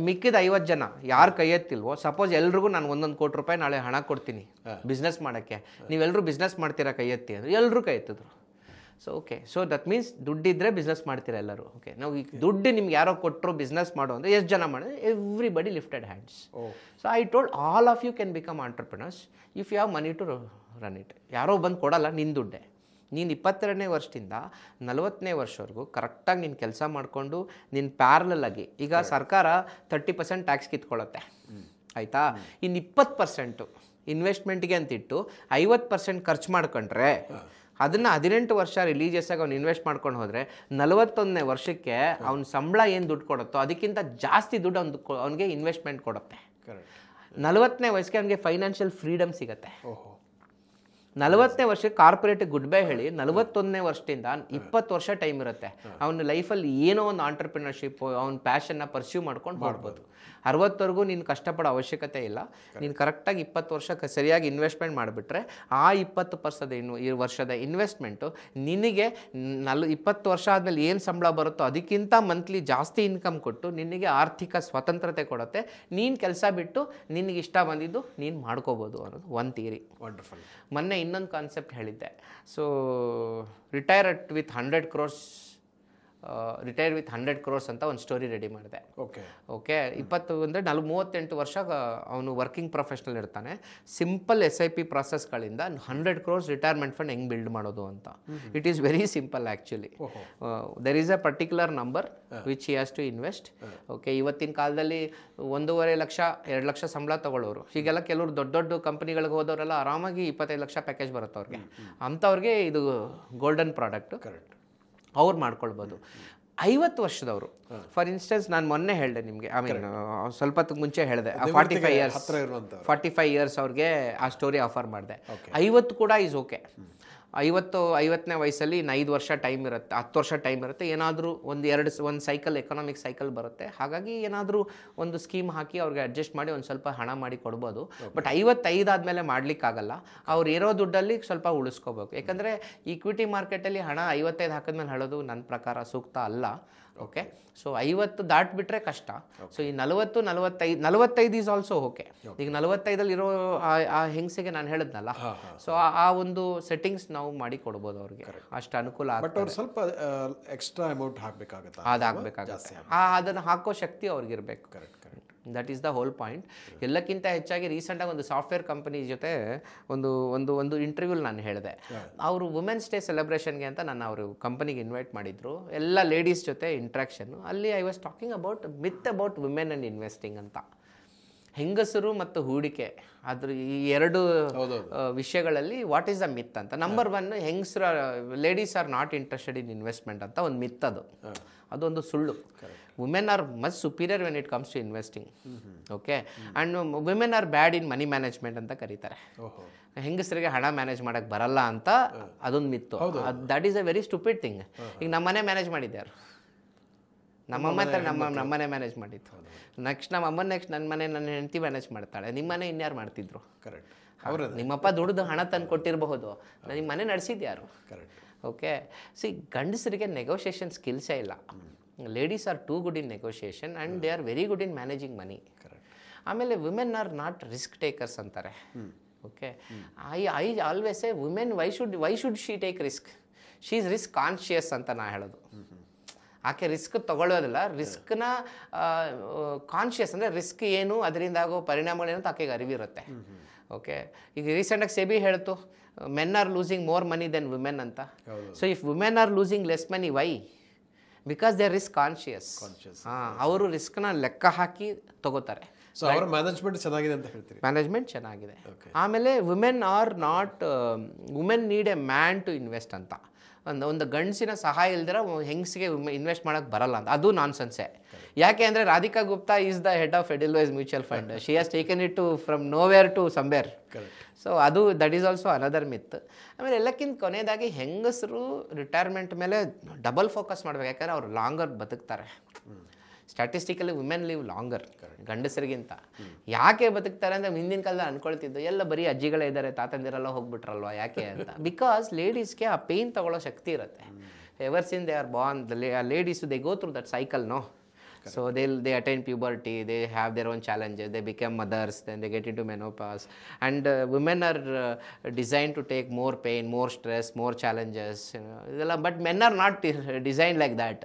ಮಿಕ್ಕಿದ 50 ಜನ ಯಾರು ಕೈ ಎತ್ತಿಲ್ವೋ, ಸಪೋಸ್ ಎಲ್ರಿಗೂ ನಾನು 1 ಕೋಟಿ ರೂಪಾಯಿ ನಾಳೆ ಹಣ ಕೊಡ್ತೀನಿ ಬಿಸ್ನೆಸ್ ಮಾಡೋಕ್ಕೆ, ನೀವೆಲ್ಲರೂ ಬಿಸ್ನೆಸ್ ಮಾಡ್ತೀರಾ ಕೈ ಎತ್ತಿ ಅಂದರೆ ಎಲ್ಲರೂ ಕೈ ಎತ್ತಿದ್ರು. So okay. So that means ದುಡ್ಡಿದ್ರೆ ಬಿಸ್ನೆಸ್ ಮಾಡ್ತೀರಾ ಎಲ್ಲರೂ. ಓಕೆ. ನಾವು ಈಗ ದುಡ್ಡು ನಿಮ್ಗೆ ಯಾರೋ ಕೊಟ್ಟರು ಬಿಸ್ನೆಸ್ ಮಾಡು ಅಂದರೆ ಎಷ್ಟು ಜನ ಮಾಡಿದ್ರೆ everybody lifted hands. So I told all of you can become entrepreneurs if you have money to run it. ಯಾರೋ ಬಂದು ಕೊಡಲ್ಲ, ನಿನ್ನ ದುಡ್ಡೆ. ನೀನು 22ನೇ ವರ್ಷದಿಂದ 40ನೇ ವರ್ಷವರೆಗೂ ಕರೆಕ್ಟಾಗಿ ನೀನು ಕೆಲಸ ಮಾಡಿಕೊಂಡು ನೀನು ಪ್ಯಾರಲಾಗಿ, ಈಗ ಸರ್ಕಾರ 30% ಟ್ಯಾಕ್ಸ್ ಕಿತ್ಕೊಳ್ಳುತ್ತೆ, ಆಯಿತಾ? ಇನ್ನು 20% ಇನ್ವೆಸ್ಟ್ಮೆಂಟ್ಗೆ ಅಂತಿಟ್ಟು 50% ಖರ್ಚು ಮಾಡ್ಕೊಂಡ್ರೆ, ಅದನ್ನು 18 ವರ್ಷ ರಿಲೀಜಿಯಸ್ ಆಗಿ ಅವ್ನು ಇನ್ವೆಸ್ಟ್ ಮಾಡ್ಕೊಂಡು ಹೋದರೆ 41ನೇ ವರ್ಷಕ್ಕೆ ಅವ್ನ ಸಂಬಳ ಏನು ದುಡ್ಡು ಕೊಡುತ್ತೋ ಅದಕ್ಕಿಂತ ಜಾಸ್ತಿ ದುಡ್ಡು ಅವ್ನಿಗೆ ಇನ್ವೆಸ್ಟ್ಮೆಂಟ್ ಕೊಡುತ್ತೆ. 40ನೇ ವಯಸ್ಸಿಗೆ ಅವನಿಗೆ ಫೈನಾನ್ಷಿಯಲ್ ಫ್ರೀಡಮ್ ಸಿಗುತ್ತೆ. 40ನೇ ವರ್ಷಕ್ಕೆ ಕಾರ್ಪೊರೇಟಿಗೆ ಗುಡ್ ಬೈ ಹೇಳಿ 41ನೇ ವರ್ಷದಿಂದ 20 ವರ್ಷ ಟೈಮ್ ಇರುತ್ತೆ. ಅವನ ಲೈಫಲ್ಲಿ ಏನೋ ಒಂದು ಆಂಟ್ರಪ್ರಿನರ್ಶಿಪ್, ಅವ್ನ ಪ್ಯಾಷನ್ನ ಪರ್ಸ್ಯೂ ಮಾಡ್ಕೊಂಡು ಹೋಗ್ಬೋದು. 60ವರೆಗೂ ನೀನು ಕಷ್ಟಪಡೋ ಅವಶ್ಯಕತೆ ಇಲ್ಲ. ನೀನು ಕರೆಕ್ಟಾಗಿ 20 ವರ್ಷ ಸರಿಯಾಗಿ ಇನ್ವೆಸ್ಟ್ಮೆಂಟ್ ಮಾಡಿಬಿಟ್ರೆ ಆ 20% ಈ ವರ್ಷದ ಇನ್ವೆಸ್ಟ್ಮೆಂಟು ನಿನಗೆ 20 ವರ್ಷ ಆದಮೇಲೆ ಏನು ಸಂಬಳ ಬರುತ್ತೋ ಅದಕ್ಕಿಂತ ಮಂತ್ಲಿ ಜಾಸ್ತಿ ಇನ್ಕಮ್ ಕೊಟ್ಟು ನಿನಗೆ ಆರ್ಥಿಕ ಸ್ವತಂತ್ರತೆ ಕೊಡುತ್ತೆ. ನೀನು ಕೆಲಸ ಬಿಟ್ಟು ನಿನಗೆ ಇಷ್ಟ ಬಂದಿದ್ದು ನೀನು ಮಾಡ್ಕೋಬೋದು ಅನ್ನೋದು ಒಂದು ಥಿಯರಿ. ವಂಡರ್ಫುಲ್. ಮೊನ್ನೆ ಇನ್ನೊಂದು ಕಾನ್ಸೆಪ್ಟ್ ಹೇಳಿದ್ದೆ. ಸೊ ರಿಟೈರ್ ವಿತ್ 100 crores ಅಂತ ಒಂದು ಸ್ಟೋರಿ ರೆಡಿ ಮಾಡಿದೆ. ಓಕೆ. 38 ವರ್ಷ ಅವನು ವರ್ಕಿಂಗ್ ಪ್ರೊಫೆಷನಲ್ ಇರ್ತಾನೆ. ಸಿಂಪಲ್ SIP ಪ್ರಾಸೆಸ್ಗಳಿಂದ 100 crores ರಿಟೈರ್ಮೆಂಟ್ ಫಂಡ್ ಹೆಂಗೆ ಬಿಲ್ಡ್ ಮಾಡೋದು ಅಂತ. It is very simple actually. There is a particular number which he has to invest. Okay. ಇವತ್ತಿನ ಕಾಲದಲ್ಲಿ 1.5 ಲಕ್ಷ 2 ಲಕ್ಷ ಸಂಬಳ ತೊಗೊಳ್ಳೋರು, ಹೀಗೆಲ್ಲ ಕೆಲವರು ದೊಡ್ಡ ದೊಡ್ಡ ಕಂಪ್ನಿಗಳಿಗೆ ಹೋದವರೆಲ್ಲ ಆರಾಮಾಗಿ 25 ಲಕ್ಷ ಪ್ಯಾಕೇಜ್ ಬರುತ್ತೆ ಅವ್ರಿಗೆ. ಅಂಥವ್ರಿಗೆ ಇದು ಗೋಲ್ಡನ್ ಪ್ರಾಡಕ್ಟು, ಅವ್ರು ಮಾಡ್ಕೊಳ್ಬೋದು. 50 ವರ್ಷದವರು, ಫಾರ್ ಇನ್ಸ್ಟೆನ್ಸ್ ನಾನು ಮೊನ್ನೆ ಹೇಳಿದೆ ನಿಮಗೆ, ಐ ಮೀನ್ ಸ್ವಲ್ಪ ಮುಂಚೆ ಹೇಳಿದೆ, 45 ಇಯರ್ಸ್ ಅವ್ರಿಗೆ ಆ ಸ್ಟೋರಿ ಆಫರ್ ಮಾಡಿದೆ. 50 ಕೂಡ ಈಸ್ ಓಕೆ. 50ನೇ ವಯಸ್ಸಲ್ಲಿ 5 ವರ್ಷ ಟೈಮ್ ಇರುತ್ತೆ, 10 ವರ್ಷ ಟೈಮ್ ಇರುತ್ತೆ. ಏನಾದರೂ ಒಂದು ಸೈಕಲ್, ಎಕನಾಮಿಕ್ ಸೈಕಲ್ ಬರುತ್ತೆ. ಹಾಗಾಗಿ ಏನಾದರೂ ಒಂದು ಸ್ಕೀಮ್ ಹಾಕಿ ಅವ್ರಿಗೆ ಅಡ್ಜಸ್ಟ್ ಮಾಡಿ ಒಂದು ಸ್ವಲ್ಪ ಹಣ ಮಾಡಿ ಕೊಡ್ಬೋದು. ಬಟ್ 55 ಆದಮೇಲೆ ಮಾಡಲಿಕ್ಕಾಗಲ್ಲ. ಅವ್ರು ಇರೋ ದುಡ್ಡಲ್ಲಿ ಸ್ವಲ್ಪ ಉಳಿಸ್ಕೋಬೇಕು. ಯಾಕಂದರೆ ಈಕ್ವಿಟಿ ಮಾರ್ಕೆಟಲ್ಲಿ ಹಣ 55 ಹಾಕಿದ್ಮೇಲೆ ಹೇಳೋದು ನನ್ನ ಪ್ರಕಾರ ಸೂಕ್ತ ಅಲ್ಲ. ಓಕೆ. ಸೊ 50 ದಾಟ್ಬಿಟ್ರೆ ಕಷ್ಟ. ಸೊ ಈ 45 ಈಸ್ ಆಲ್ಸೋ ಓಕೆ. ಈಗ 45ಅಲ್ಲಿ ಇರೋ ಆ ಹೆಂಗಸಿಗೆ ನಾನು ಹೇಳಿದ್ನಲ್ಲ, ಸೊ ಆ ಒಂದು ಸೆಟ್ಟಿಂಗ್ಸ್ ನಾವು ಮಾಡಿ ಕೊಡ್ಬೋದು ಅವ್ರಿಗೆ, ಅಷ್ಟು ಅನುಕೂಲ ಆಗುತ್ತೆ. ಸ್ವಲ್ಪ ಎಕ್ಸ್ಟ್ರಾ ಅಮೌಂಟ್ ಹಾಕಬೇಕಾಗುತ್ತೆ, ಅದಾಗಬೇಕಾಗುತ್ತೆ. ಅದನ್ನು ಹಾಕೋ ಶಕ್ತಿ ಅವ್ರಿಗಿರ್ಬೇಕು. Correct. That is the whole point. ಎಲ್ಲಕ್ಕಿಂತ ಹೆಚ್ಚಾಗಿ ರೀಸೆಂಟಾಗಿ ಒಂದು ಸಾಫ್ಟ್ವೇರ್ ಕಂಪನಿ ಜೊತೆ ಒಂದು ಇಂಟರ್ವ್ಯೂಲ್ ನಾನು ಹೇಳಿದೆ. ಅವರು ವುಮೆನ್ಸ್ ಡೇ ಸೆಲೆಬ್ರೇಷನ್ಗೆ ಅಂತ ನಾನು ಅವರು ಕಂಪನಿಗೆ ಇನ್ವೈಟ್ ಮಾಡಿದ್ರು, ಎಲ್ಲ ಲೇಡೀಸ್ ಜೊತೆ ಇಂಟ್ರಾಕ್ಷನ್ನು. ಅಲ್ಲಿ I was talking about women and investing ಅಂತ. ಹೆಂಗಸರು ಮತ್ತು ಹೂಡಿಕೆ, ಅದ್ರ ಈ 2 ವಿಷಯಗಳಲ್ಲಿ ವಾಟ್ ಈಸ್ ದ ಮಿತ್ ಅಂತ. ನಂಬರ್ 1, ಹೆಂಗಸರು ladies are not interested in investment ಅಂತ ಒಂದು ಮಿತ್. ಅದೊಂದು ಸುಳ್ಳು. Women are much superior when it comes to investing. Okay. And women are bad in money management ಅಂತ ಕರೀತಾರೆ. ಹೆಂಗಸರಿಗೆ ಹಣ ಮ್ಯಾನೇಜ್ ಮಾಡೋಕ್ಕೆ ಬರಲ್ಲ ಅಂತ ಅದೊಂದು myth. That is a very stupid thing. ಈಗ ನಮ್ಮನೆ ಮ್ಯಾನೇಜ್ ಮಾಡಿದ್ದಾರೆ, ನಮ್ಮನೆ ಮ್ಯಾನೇಜ್ ಮಾಡಿತ್ತು. ನೆಕ್ಸ್ಟ್ ನನ್ನ ಮನೆ ನನ್ನ ಹೆಂಡತಿ ಮ್ಯಾನೇಜ್ ಮಾಡ್ತಾಳೆ. ನಿಮ್ಮನೆ ಇನ್ಯಾರು ಮಾಡ್ತಿದ್ರು? ನಿಮ್ಮಪ್ಪ ದುಡ್ದು ಹಣ ತಂದು ಕೊಟ್ಟಿರಬಹುದು, ನಿಮ್ಮ ಮನೆ ನಡೆಸಿದ್ಯಾರು? ಓಕೆ. ಸಿ, ಗಂಡಸರಿಗೆ ನೆಗೋಷಿಯೇಷನ್ ಸ್ಕಿಲ್ಸೇ ಇಲ್ಲ. Ladies are too good in negotiation and they are very good in managing money. ಆಮೇಲೆ women are not risk takers ಅಂತಾರೆ. Okay. I always say women why should she take risk? She is risk conscious ಅಂತ ನಾ ಹೇಳೋದು. ಆಕೆ ರಿಸ್ಕ್ ತಗೊಳ್ಳೋದಿಲ್ಲ, ರಿಸ್ಕ್ನ ಕಾನ್ಷಿಯಸ್ ಅಂದರೆ ರಿಸ್ಕ್ ಏನು, ಅದರಿಂದ ಆಗೋ ಪರಿಣಾಮಗಳೇನು ಅಂತ ಆಕೆಗೆ ಅರಿವಿರುತ್ತೆ. ಓಕೆ, ಈಗ ರೀಸೆಂಟಾಗಿ ಸೆಬಿ ಹೇಳ್ತು men are losing more money than women ಅಂತ. So if women are losing less money, why? Because they are risk conscious. ಅವರು ರಿಸ್ಕ್ನ ಲೆಕ್ಕ ಹಾಕಿ ತಗೋತಾರೆ. ಸೊ ಅವರ ಮ್ಯಾನೇಜ್ಮೆಂಟ್ ಚೆನ್ನಾಗಿದೆ ಅಂತ ಹೇಳ್ತೀರಿ? ಮ್ಯಾನೇಜ್ಮೆಂಟ್ ಚೆನ್ನಾಗಿದೆ. ಆಮೇಲೆ women are not, women need a man to invest ಅಂತ. ಒಂದು ಗಂಡಸಿನ ಸಹಾಯ ಇಲ್ದಿರ ಹೆಂಗಸಿಗೆ ಇನ್ವೆಸ್ಟ್ ಮಾಡೋಕ್ಕೆ ಬರಲ್ಲ ಅಂತ, ಅದು ನಾನ್ ಸೆನ್ಸೆ. ಯಾಕೆ ಅಂದರೆ Radhika Gupta is the head of Edelweiss mutual fund. She has taken it to from nowhere to somewhere. So ಅದು that is also another myth. ಆಮೇಲೆ ಎಲ್ಲಕ್ಕಿಂತ ಕೊನೆಯದಾಗಿ ಹೆಂಗಸರು ರಿಟೈರ್ಮೆಂಟ್ ಮೇಲೆ ಡಬಲ್ ಫೋಕಸ್ ಮಾಡಬೇಕು, ಯಾಕಂದರೆ ಅವ್ರು ಲಾಂಗರ್ ಬದುಕ್ತಾರೆ. Statistically women live longer ಗಂಡಸರಿಗಿಂತ. ಯಾಕೆ ಬದುಕ್ತಾರೆ ಅಂದರೆ ಹಿಂದಿನ ಕಾಲದಲ್ಲಿ ಅಂದ್ಕೊಳ್ತಿದ್ದು ಎಲ್ಲ ಬರೀ ಅಜ್ಜಿಗಳೇ ಇದ್ದಾರೆ, ತಾತಂದಿರೆಲ್ಲ ಹೋಗ್ಬಿಟ್ರಲ್ವ ಯಾಕೆ ಅಂತ. ಬಿಕಾಸ್ ಲೇಡೀಸ್ಗೆ ಆ ಪೇಯ್ನ್ ತಗೊಳ್ಳೋ ಶಕ್ತಿ ಇರುತ್ತೆ. Ever since they are born, ladies they go through that cycle, no? So they attain puberty, they have their own challenges, they become mothers, then they get into menopause, and women are designed to take more pain, more stress, more challenges, you know. But men are not designed like that.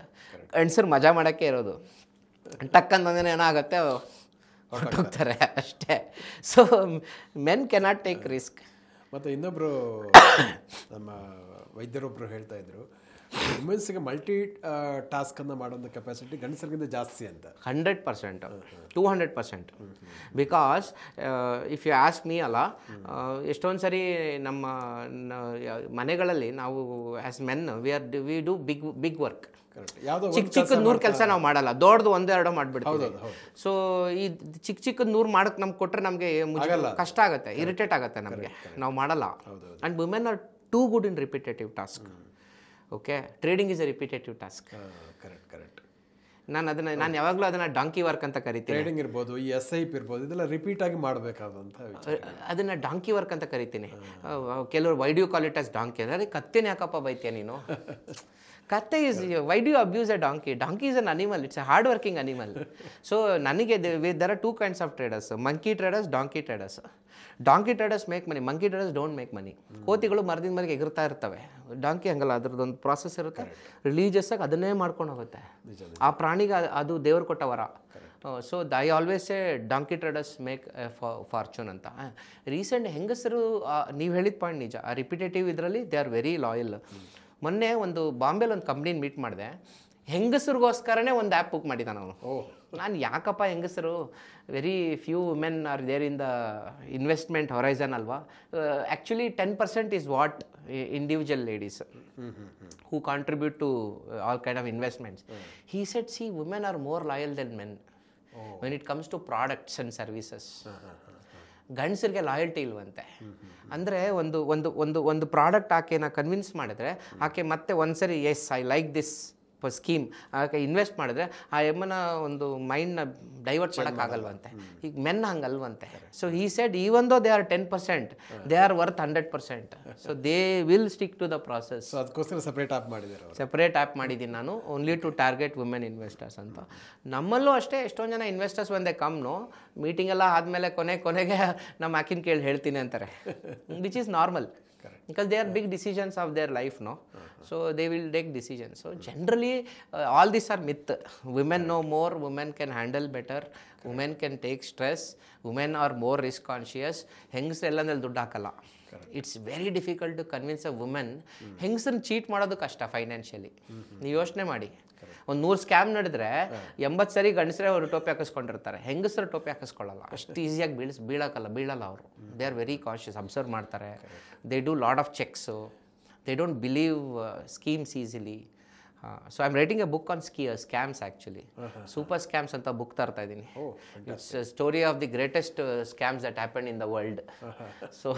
ಗಂಡಸರು ಮಜಾ ಮಾಡೋಕ್ಕೆ ಇರೋದು, ಟಕ್ಕಂತಂದ್ರೆ ಏನಾಗುತ್ತೆ ಹೊರಟೋಗ್ತಾರೆ ಅಷ್ಟೇ. So men cannot take risk. ಮತ್ತು ಇನ್ನೊಬ್ಬರು ನಮ್ಮ ವೈದ್ಯರೊಬ್ಬರು ಹೇಳ್ತಾ ಇದ್ರು, ವುಮೆನ್ಸ್ಗೆ ಮಲ್ಟಿ ಟಾಸ್ಕನ್ನು ಮಾಡೋಂಥ ಕೆಪಾಸಿಟಿ ಗಂಡಸರಿಗಿಂತ ಜಾಸ್ತಿ ಅಂತ. 100%, 200%. Because if you ask me ಅಲ್ಲ, ಎಷ್ಟೊಂದು ಸರಿ ನಮ್ಮ ಮನೆಗಳಲ್ಲಿ ನಾವು as men we do big work. ಚಿಕ್ಕದ 100 ಕೆಲಸ ನಾವು ಮಾಡಲ್ಲ, ದೊಡ್ಡದು 1-2 ಮಾಡಿಬಿಡ್ತೀವಿ. ಸೊ ಈ ಚಿಕ್ಕದ 100 ಮಾಡಕ್ಕೆ ನಮ್ಗೆ ಕೊಟ್ಟರೆ ನಮಗೆ ಕಷ್ಟ ಆಗುತ್ತೆ, ಇರಿಟೇಟ್ ಆಗುತ್ತೆ ನಮಗೆ, ನಾವು ಮಾಡಲ್ಲ. And women are too good in repetitive task. Okay, trading is a repetitive task. Correct. ನಾನು ಯಾವಾಗಲೂ ಅದನ್ನು ಡಾಂಕಿ ವರ್ಕ್ ಅಂತ ಕರಿತೀನಿ. ಟ್ರೇಡಿಂಗ್ ಇರ್ಬೋದು, ಈ SIP ಇರ್ಬೋದು, ಇದೆಲ್ಲ ರಿಪೀಟ್ ಆಗಿ ಮಾಡಬೇಕಾದಂಥ ಅದನ್ನು ಡಾಂಕಿ ವರ್ಕ್ ಅಂತ ಕರಿತೀನಿ. ಕೆಲವರು why do you call it as donkey ಅಂದರೆ, ಕತ್ತೆನ ಯಾಕಪ್ಪ ಬೈತೀಯ ನೀನು? ಕತ್ತೆ is, why do you abuse a donkey? Donkey is an animal, it's a hard working animal. So ನನಗೆ there are 2 kinds of traders, monkey traders, donkey traders. Donkey traders make money, monkey traders don't make money. ಕೋತಿಗಳು ಮರದಿಂದ ಮರಿಗೆ ಎಗರ್ತಾ ಇರ್ತವೆ, ಡಾಂಕಿ ಹಂಗಲ್ಲ, ಅದ್ರದ್ದೊಂದು ಪ್ರಾಸೆಸ್ ಇರುತ್ತೆ, ರಿಲೀಜಿಯಸ್ ಆಗಿ ಅದನ್ನೇ ಮಾಡ್ಕೊಂಡು ಹೋಗುತ್ತೆ. ಆ ಪ್ರಾಣಿಗೆ ಅದು ದೇವ್ರು ಕೊಟ್ಟ ವರ. So I always A donkey traders make fortune ಅಂತ. ರೀಸೆಂಟ್ ಹೆಂಗಸರು, ನೀವು ಹೇಳಿದ ಪಾಯಿಂಟ್ ನಿಜ, ಆ ರಿಪಿಟೇಟಿವ್ ಇದರಲ್ಲಿ ದೇ ಆರ್ ವೆರಿ ಲಾಯಲ್. ಮೊನ್ನೆ ಒಂದು ಬಾಂಬೆಲಿ ಒಂದು ಕಂಪ್ನಿನ ಮೀಟ್ ಮಾಡಿದೆ, ಹೆಂಗಸರಿಗೋಸ್ಕರನೇ ಒಂದು ಆ್ಯಪ್ ಬುಕ್ ಮಾಡಿದ್ದಾನೆ ಅವನು. ನಾನು ಯಾಕಪ್ಪ ಹೆಂಗಸರು, very few women are there in the investment horizon ಅಲ್ವಾ. Actually 10% is what individual ladies who contribute to all kind of investments. He said, see women are more loyal than men when it comes to products and services. ಗಂಡಸರಿಗೆ ಲಾಯಲ್ಟಿ ಇಲ್ವಂತೆ. ಅಂದರೆ ಒಂದು ಒಂದು ಒಂದು ಒಂದು ಪ್ರಾಡಕ್ಟ್ ಆಕೆನ ಕನ್ವಿನ್ಸ್ ಮಾಡಿದ್ರೆ ಆಕೆ ಮತ್ತೆ ಒಂದ್ಸರಿ yes I like this scheme ಆಕೆ ಇನ್ವೆಸ್ಟ್ ಮಾಡಿದ್ರೆ ಆ ಎಮ್ಮನ ಒಂದು ಮೈಂಡ್ನ ಡೈವರ್ಟ್ ಮಾಡೋಕ್ಕಾಗಲ್ವಂತೆ. ಈಗ ಮೆನ್ ಹಂಗಲ್ವಂತೆ. So he said even though they are 10%, they are worth 100%. So they will stick to the process. ಅದಕ್ಕೋಸ್ಕರ ಸಪ್ರೇಟ್ ಆ್ಯಪ್ ಮಾಡಿದ್ದೀನಿ ನಾನು, only to target women investors ಅಂತ. ನಮ್ಮಲ್ಲೂ ಅಷ್ಟೇ ಎಷ್ಟೊಂದು ಜನ ಇನ್ವೆಸ್ಟರ್ಸ್ ಒಂದೇ ಕಮ್ನು, ಮೀಟಿಂಗ್ ಎಲ್ಲ ಆದಮೇಲೆ ಕೊನೆಗೆ ನಮ್ಮ ಆಕಿನ ಕೇಳಿ ಹೇಳ್ತೀನಿ ಅಂತಾರೆ, which is normal. Because they are big decisions of their life, no? So they will take decisions. So generally, all these are myth. Women know more, women can handle better, women can take stress, women are more risk conscious. ಹೆಂಗಸರು ಎಲ್ಲಂದಲ್ಲಿ ದುಡ್ಡು ಹಾಕಲ್ಲ. It's very difficult to convince a women. ಹೆಂಗಸರನ್ನ ಚೀಟ್ ಮಾಡೋದು ಕಷ್ಟ ಫೈನಾನ್ಷಿಯಲಿ. ನೀವು ಯೋಚನೆ ಮಾಡಿ, ಒಂದು 100 ಸ್ಕ್ಯಾಮ್ ನಡೆದ್ರೆ 80 ಸರಿ ಗಂಡಸರೇ ಅವರು ಟೋಪಿ ಹಾಕಿಸ್ಕೊಂಡಿರ್ತಾರೆ, ಹೆಂಗಸರು ಟೋಪಿ ಹಾಕಿಸ್ಕೊಳ್ಳಲ್ಲ. ಅಷ್ಟು ಈಸಿಯಾಗಿ ಬೀಳಲ್ಲ ಅವರು. They are very conscious, observe ಮಾಡ್ತಾರೆ, they do lot of checks, they don't believe schemes easily. So I am writing a book on scams actually. Super scams ಅಂತ ಬುಕ್ ತರ್ತಾ ಇದ್ದೀನಿ. It's story of the greatest scams that happen in the world. So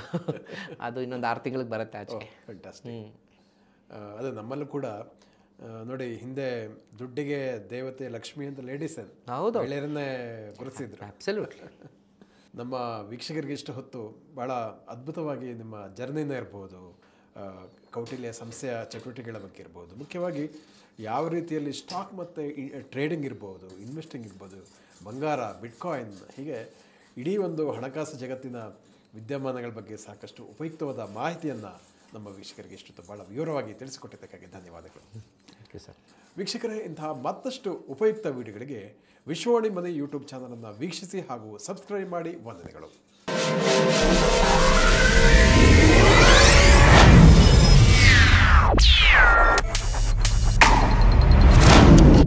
ಅದು ಇನ್ನೊಂದು 6 ತಿಂಗಳಿಗೆ ಬರುತ್ತೆ ಆಚೆಗೆ. ಅದೇ ನಮ್ಮಲ್ಲೂ ಕೂಡ ನೋಡಿ, ಹಿಂದೆ ದುಡ್ಡಿಗೆ ದೇವತೆ ಲಕ್ಷ್ಮಿ ಅಂತ ಲೇಡೀಸ್ ಗೆಳೆಯರನ್ನೇ ಗುರುತಿಸಿದ್ರು. ಅಬ್ಸಲ್ಯೂಟ್ಲಿ. ನಮ್ಮ ವೀಕ್ಷಕರಿಗೆ ಇಷ್ಟು ಹೊತ್ತು ಭಾಳ ಅದ್ಭುತವಾಗಿ ನಿಮ್ಮ ಜರ್ನಿನ ಇರ್ಬೋದು, ಕೌಟಿಲ್ಯ ಸಂಸ್ಥೆಯ ಚಟುವಟಿಕೆಗಳ ಬಗ್ಗೆ ಇರ್ಬೋದು, ಮುಖ್ಯವಾಗಿ ಯಾವ ರೀತಿಯಲ್ಲಿ ಸ್ಟಾಕ್ ಮತ್ತು ಟ್ರೇಡಿಂಗ್ ಇರ್ಬೋದು, ಇನ್ವೆಸ್ಟಿಂಗ್ ಇರ್ಬೋದು, ಬಂಗಾರ, ಬಿಟ್ಕಾಯಿನ್, ಹೀಗೆ ಇಡೀ ಒಂದು ಹಣಕಾಸು ಜಗತ್ತಿನ ವಿದ್ಯಮಾನಗಳ ಬಗ್ಗೆ ಸಾಕಷ್ಟು ಉಪಯುಕ್ತವಾದ ಮಾಹಿತಿಯನ್ನು ನಮ್ಮ ವೀಕ್ಷಕರಿಗೆ ಇಷ್ಟು ಭಾಳ ವಿವರವಾಗಿ ತಿಳಿಸಿಕೊಟ್ಟಿದ್ದಕ್ಕಾಗಿ ಧನ್ಯವಾದಗಳು. Thank you sir. ವೀಕ್ಷಕರೇ, ಇಂತಹ ಮತ್ತಷ್ಟು ಉಪಯುಕ್ತ ವಿಡಿಯೋಗಳಿಗೆ ವಿಶ್ವವಾಣಿ ಮನೆ ಯೂಟ್ಯೂಬ್ ಚಾನಲನ್ನು ವೀಕ್ಷಿಸಿ ಹಾಗೂ ಸಬ್ಸ್ಕ್ರೈಬ್ ಮಾಡಿ. ವಂದನೆಗಳು.